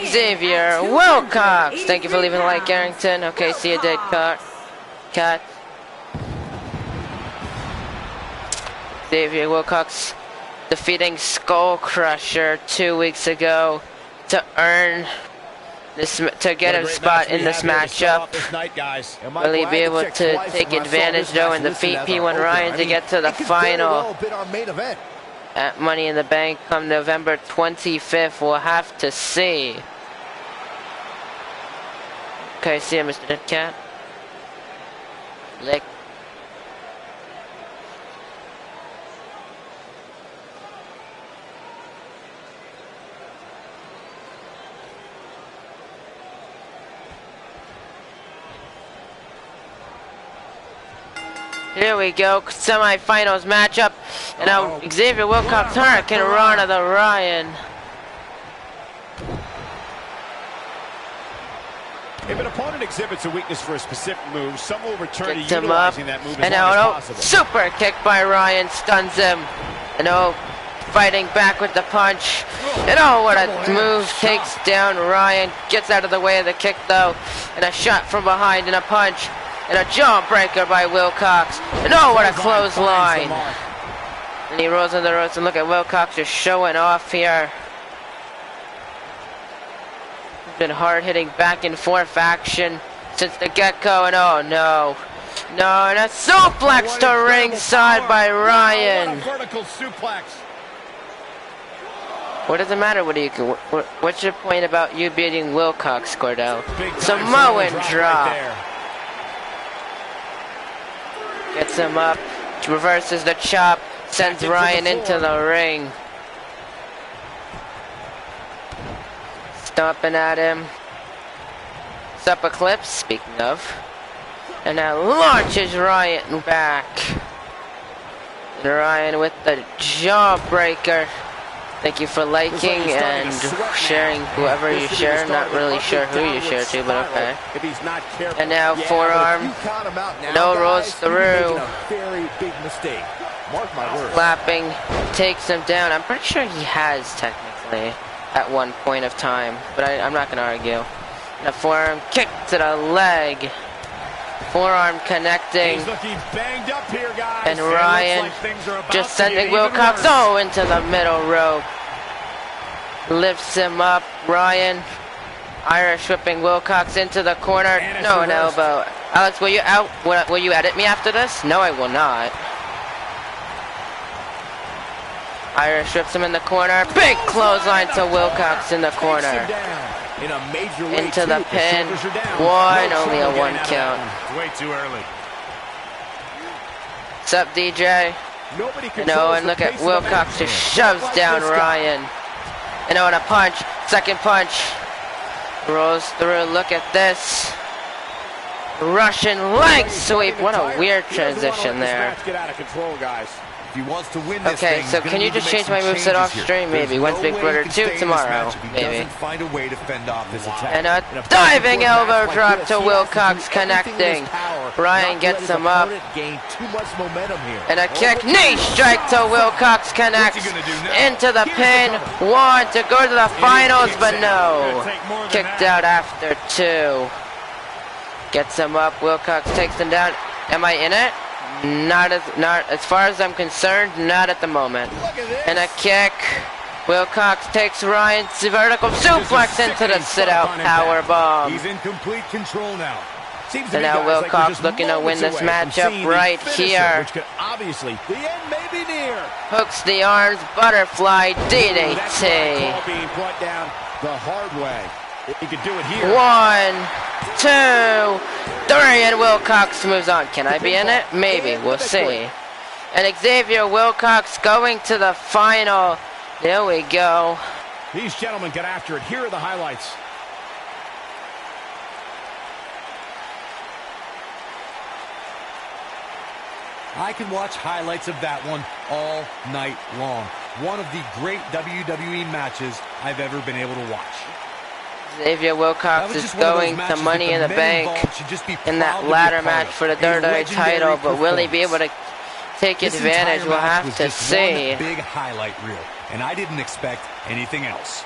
Xavier Wilcox. Thank you for leaving a like, Carrington. Okay, see you, dead cat. Xavier Wilcox defeating Skull Crusher 2 weeks ago to earn this, to get a spot in this matchup. Will he be able to take advantage though and defeat P1 Ryan to get to the final at Money in the Bank come November 25th? We'll have to see. Okay, see you, Mr. Deadcat. Lick. Here we go, semifinals matchup, and now Xavier Wilcox Hurricane Run of the Ryan. If an opponent exhibits a weakness for a specific move, some will return Kicked to him up, utilizing that move and as long now as possible. super kick by Ryan stuns him. And fighting back with the punch. And what a move, takes down Ryan, gets out of the way of the kick though, and a shot from behind and a punch. And a jawbreaker by Wilcox. And what a clothesline. And he rolls on the ropes, and look at Wilcox just showing off here. Been hard-hitting back and forth action since the get-go, and no, and a suplex to ringside by Ryan. Vertical suplex. What does it matter? What's your point about you beating Wilcox, Cordell? Samoan drop. Right, gets him up, reverses the chop, sends Ryan into the ring. Stomping at him. Sup Eclipse, speaking of. And now launches Ryan back. And Ryan with the jawbreaker. Thank you for liking and sharing whoever you share. Not really sure who you share to, but okay. And now forearm. Rolls through. Slapping, takes him down. I'm pretty sure he has technically at one point of time, but I'm not going to argue. And a forearm kick to the leg. Forearm connecting. He's looking banged up here, guys. And Ryan just sending Wilcox into the middle rope. Lifts him up. Ryan Irish whipping Wilcox into the corner. No, an elbow. Alex, will you out? Will you edit me after this? No, I will not. Irish whips him in the corner. Big clothesline to Wilcox in the corner. Into the pin. Only a 1 count. Way too early. Sup, DJ? And look at Wilcox just shoves down Ryan. And a punch. Second punch. Rolls through. Look at this. Russian leg sweep. What a weird transition there. Get out of control, guys. If he wants to win this okay, so can you just change my moveset off stream? Maybe. When's Big Brother 2 tomorrow? Maybe. Find a way to fend off this attack. And a diving elbow drop to Wilcox connecting. Ryan gets him up. And a kick. Knee strike to Wilcox connects. Into the pin. 1 to go to the finals, but no. Kicked out after 2. Gets him up. Wilcox takes him down. Am I in it? Not as far as I'm concerned, not at the moment. And a kick. Wilcox takes Ryan's vertical suplex into the sit-out power bomb. He's in complete control now. And now Wilcox looking to win this matchup right here. Obviously, the end may be near. Hooks the arms, butterfly DDT. Being brought down the hard way. He could do it here. 1, 2, 3, and Wilcox moves on. Can I be in it? Maybe. We'll see. And Xavier Wilcox going to the final. There we go. These gentlemen get after it. Here are the highlights. I can watch highlights of that one all night long. One of the great WWE matches I've ever been able to watch. Xavier Wilcox is going to Money in the Bank in that ladder match for the WWE title, but will he be able to take advantage. We'll have to see. One big highlight reel, and I didn't expect anything else.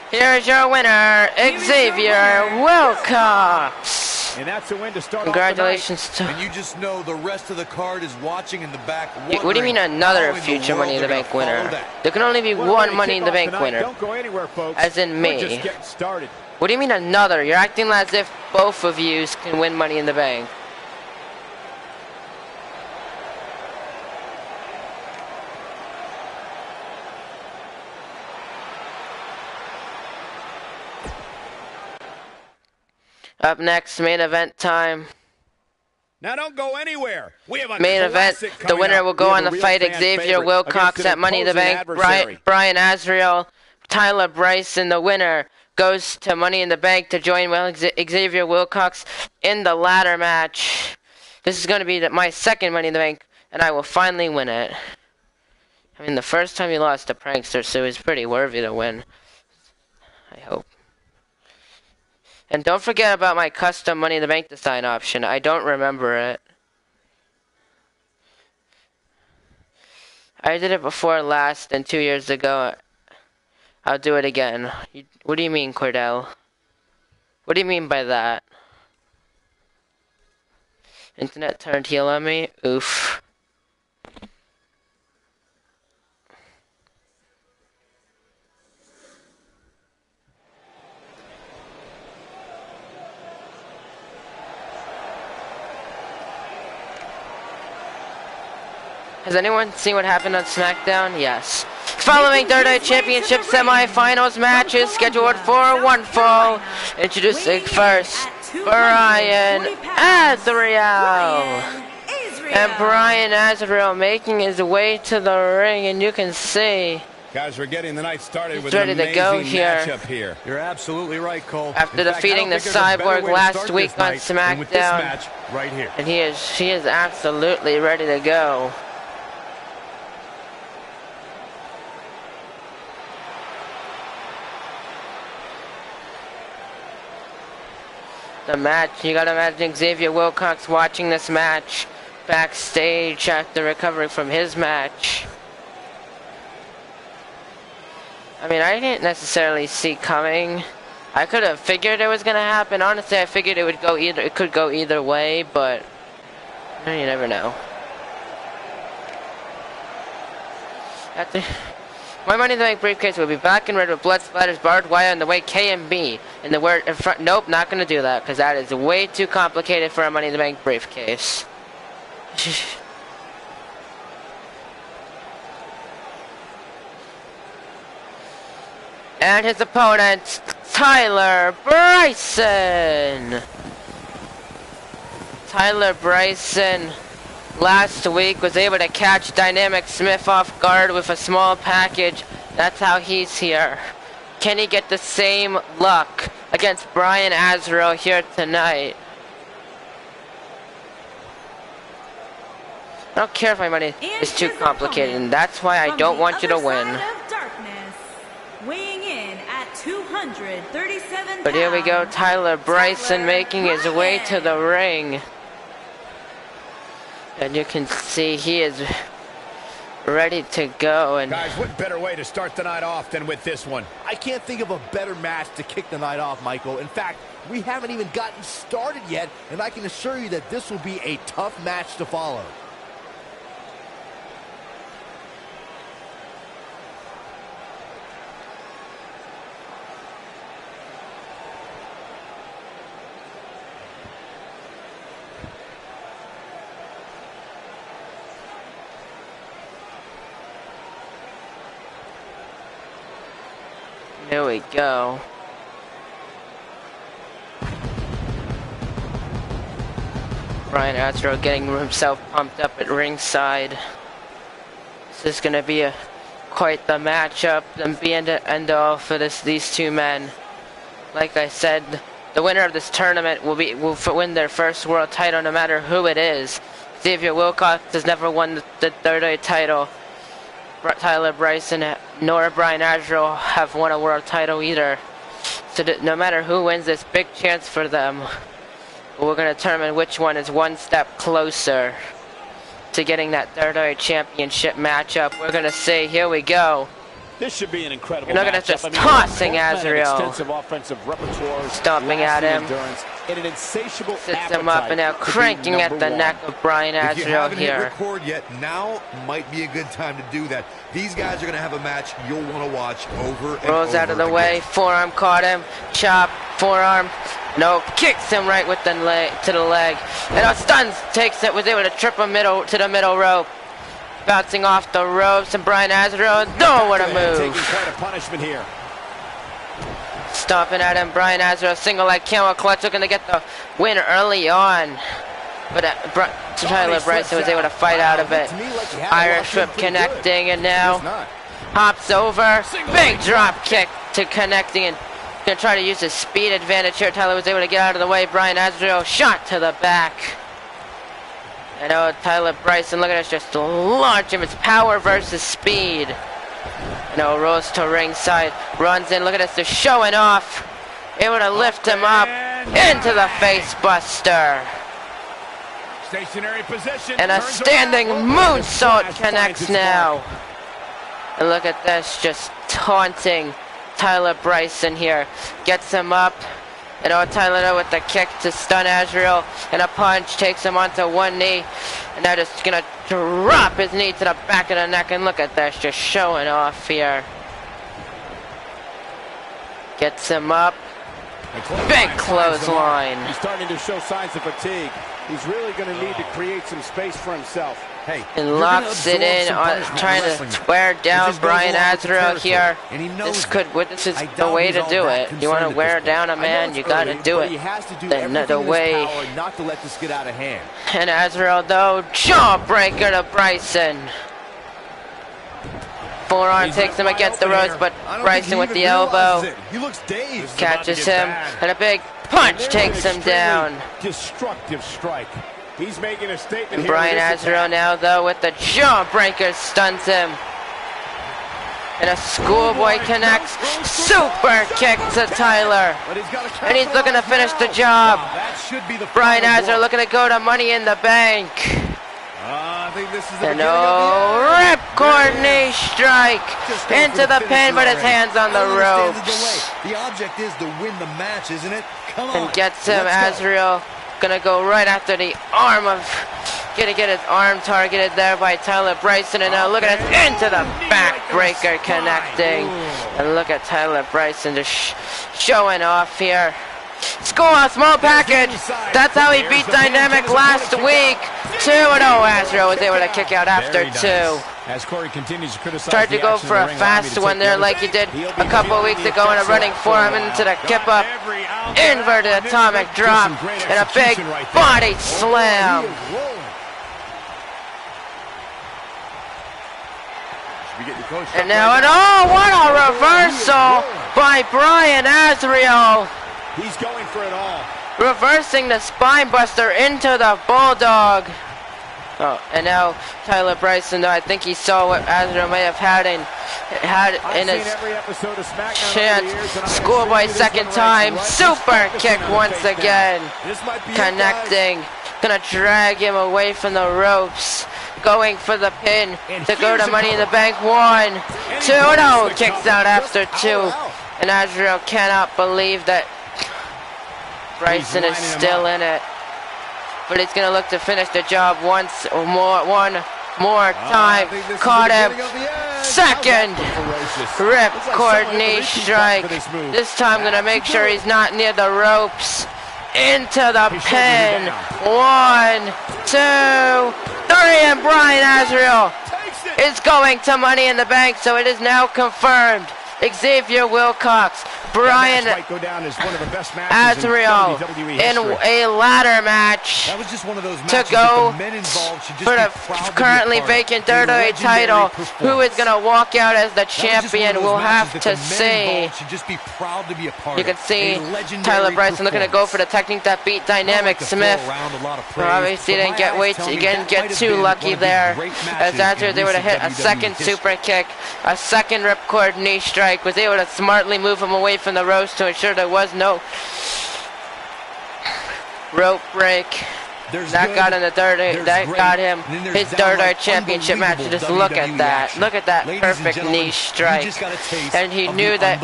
Here's your winner, Xavier Wilcox. And that's a win to start. Congratulations to... And you just know the rest of the card is watching in the back. What do you mean another future Money in the Bank winner? There can only be one Money in the Bank winner. Don't go anywhere, folks. As in me. We're just getting started. What do you mean another? You're acting as if both of you can win Money in the Bank. Up next, main event time. Now don't go anywhere. We have a main event. The winner will go on to fight Xavier Wilcox at Money in the Bank. Brian Azrael, Tyler Bryson. The winner goes to Money in the Bank to join Xavier Wilcox in the ladder match. This is going to be my second Money in the Bank, and I will finally win it. I mean, the first time he lost to Prankster, so he's pretty worthy to win. I hope. And don't forget about my custom Money in the Bank design option. I don't remember it. I did it before last and 2 years ago. I'll do it again. What do you mean, Cordell? What do you mean by that? Internet turned heel on me? Oof. Has anyone seen what happened on SmackDown? Yes. Following WWE Championship semifinals matches scheduled for one fall. Introducing first, Brian Azrael. And Brian Azrael making his way to the ring, and you can see guys, we're getting the night started with ready an to go amazing here. matchup here. You're absolutely right, Cole. After defeating the Cyborg last week on SmackDown, match right here. And he is absolutely ready to go. The match, you gotta imagine Xavier Wilcox watching this match backstage after recovering from his match. I mean, I didn't necessarily see coming. I could have figured it was gonna happen. Honestly, I figured it could go either way, but you never know. My Money in the Bank briefcase will be black and red with blood splatters, barbed wire, and the way KMB. And the word in front. Nope, not going to do that, because that is way too complicated for a Money in the Bank briefcase. And his opponent, Tyler Bryson. Tyler Bryson last week was able to catch Dynamic Smith off guard with a small package. That's how he's here. Can he get the same luck against Brian Azrael here tonight? I don't care if my money is too complicated, and that's why I don't want you to win. Weighing in at 237 pounds. But here we go, Tyler Bryson making his way to the ring. And you can see he is ready to go. And guys, what better way to start the night off than with this one? I can't think of a better match to kick the night off, Michael. In fact, we haven't even gotten started yet, and I can assure you that this will be a tough match to follow. Here we go. Brian Azrael getting himself pumped up at ringside. This is going to be quite the matchup and be end all for these two men. Like I said, the winner of this tournament will win their first world title no matter who it is. Xavier Wilcox has never won the WWE title. Tyler Bryson nor Brian Azrael have won a world title either. So no matter who wins this, big chance for them. We're going to determine which one is one step closer to getting that WWE Championship matchup. We're going to see. Here we go. This should be an incredible Look at us just tossing Azrael. Stomping at him. And an insatiable sits him up and now cranking at the neck of Brian Azrael here. If you haven't hit record yet, now might be a good time to do that. These guys are going to have a match you'll want to watch over and Rolls over out of the again. way. Forearm caught him. Chop. Forearm. No. Kicks him right with the leg to the leg. And stuns. Takes it. Was able to trip him to the middle rope. Bouncing off the ropes, and Brian Azrael, oh, what a move. Taking quite a punishment here. Stomping at him, Brian Azrael, single leg camel clutch, looking to get the win early on. But Tyler Bryson was able to fight out of it. Irish whip connecting, and now hops over. Big drop kick to connecting, and gonna try to use his speed advantage here. Tyler was able to get out of the way. Brian Azrael shot to the back. I know Tyler Bryson, look at us just launch him. It's power versus speed. You know, rolls to ringside, runs in. Look at us, they're showing off. Able to lift him up into the face buster. Stationary position. And a standing moonsault connects now. And look at this, just taunting Tyler Bryson here. Gets him up. And Tyler with the kick to stun Azrael, and a punch takes him onto one knee, and now just gonna drop his knee to the back of the neck, and look at this, just showing off here. Gets him up, big clothesline. He's starting to show signs of fatigue. He's really gonna need to create some space for himself. Hey, and locks it in on trying to wear down Brian Azrael here. This is the way to do it. You want to wear down a man, you got to do it. The way. Not to let this get out of hand. And Azrael though, jawbreaker to Bryson. Forearm takes him against the ropes, but Bryson with the elbow He looks dazed. catches him, and a big punch takes him down. Destructive strike. He's making a statement here. Brian Azrael now, though, with the jawbreaker, stuns him. And a schoolboy connects. Super kick to Tyler. And he's looking to finish the job. Brian Azrael looking to go to Money in the Bank. And ripcord knee strike into the pin, but his hands on the ropes. The object is to win the match, isn't it? Come on. And gets him, Azrael. Gonna go right after the arm of, gonna get his arm targeted there by Tyler Bryson, and now look at it, into the backbreaker connecting. And look at Tyler Bryson just showing off here. Score, small package. That's how he beat Dynamic last week. 2-0. Azrael was able to kick out after 2. As Corey continues to criticize, tried to go for a fast one there like he did a couple of weeks ago, and a running forearm into the kippa, inverted atomic drop, and a big body slam. And now, what a reversal by Brian Azrael. He's going for it all. Reversing the spine buster into the bulldog. Oh, and now Tyler Bryson, though, I think he saw what Azrael may have had in his chance. Schoolboy second time. Super kick once again. Connecting. Gonna drag him away from the ropes. Going for the pin to go to Money in the Bank. 1, 2, no. Kicks out after 2. And Azrael cannot believe that Bryson is still in it. But he's going to look to finish the job one more time. Caught him. Second. Ripcord knee strike. This time going to make sure he's not near the ropes. Into the pin. 1, 2, 3. And Brian Azrael is going to Money in the Bank. So it is now confirmed. Xavier Wilcox, Brian Azrael in a ladder match to go for the currently vacant WWE title. Who is going to walk out as the champion? We'll have to see. You can see Tyler Bryson looking to go for the technique that beat Dynamic Smith. Obviously didn't get too lucky there, as Azrael they would have hit a second super kick, a second ripcord knee strike, was able to smartly move him away from the ropes to ensure there was no rope break. That got him the that got him his WWE Championship match. Just look at that. Look at that perfect knee strike. And he knew that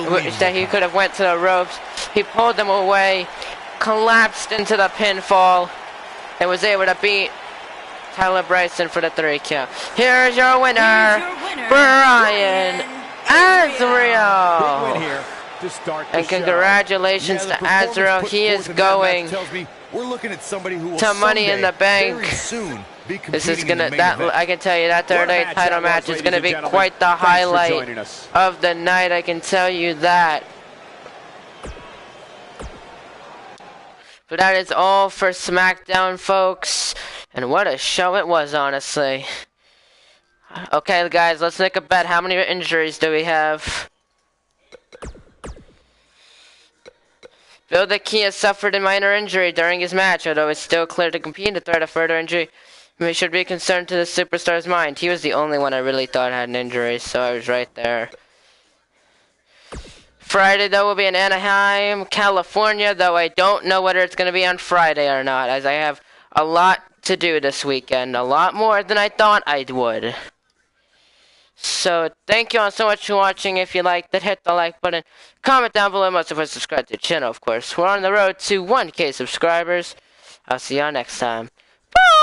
he could have went to the ropes. He pulled them away, collapsed into the pinfall, and was able to beat Tyler Bryson for the 3 count. Here's your winner, Brian Azrael. And congratulations to Azrael. He is going we're looking at somebody who will to Money in the Bank. Soon this is gonna I can tell you that third title match is gonna be quite the highlight of the night. I can tell you that. But that is all for SmackDown, folks. And what a show it was, honestly. Okay, guys, let's make a bet. How many injuries do we have? Bill the Key has suffered a minor injury during his match, although it's still clear to compete. The threat of further injury should be a concern to the superstar's mind. He was the only one I really thought had an injury, so I was right there. Friday, though, will be in Anaheim, California, though I don't know whether it's going to be on Friday or not, as I have a lot to do this weekend. A lot more than I thought I would. So, thank you all so much for watching. If you liked it, hit the like button. Comment down below. Most of us subscribe to the channel, of course. We're on the road to 1K subscribers. I'll see y'all next time. Bye!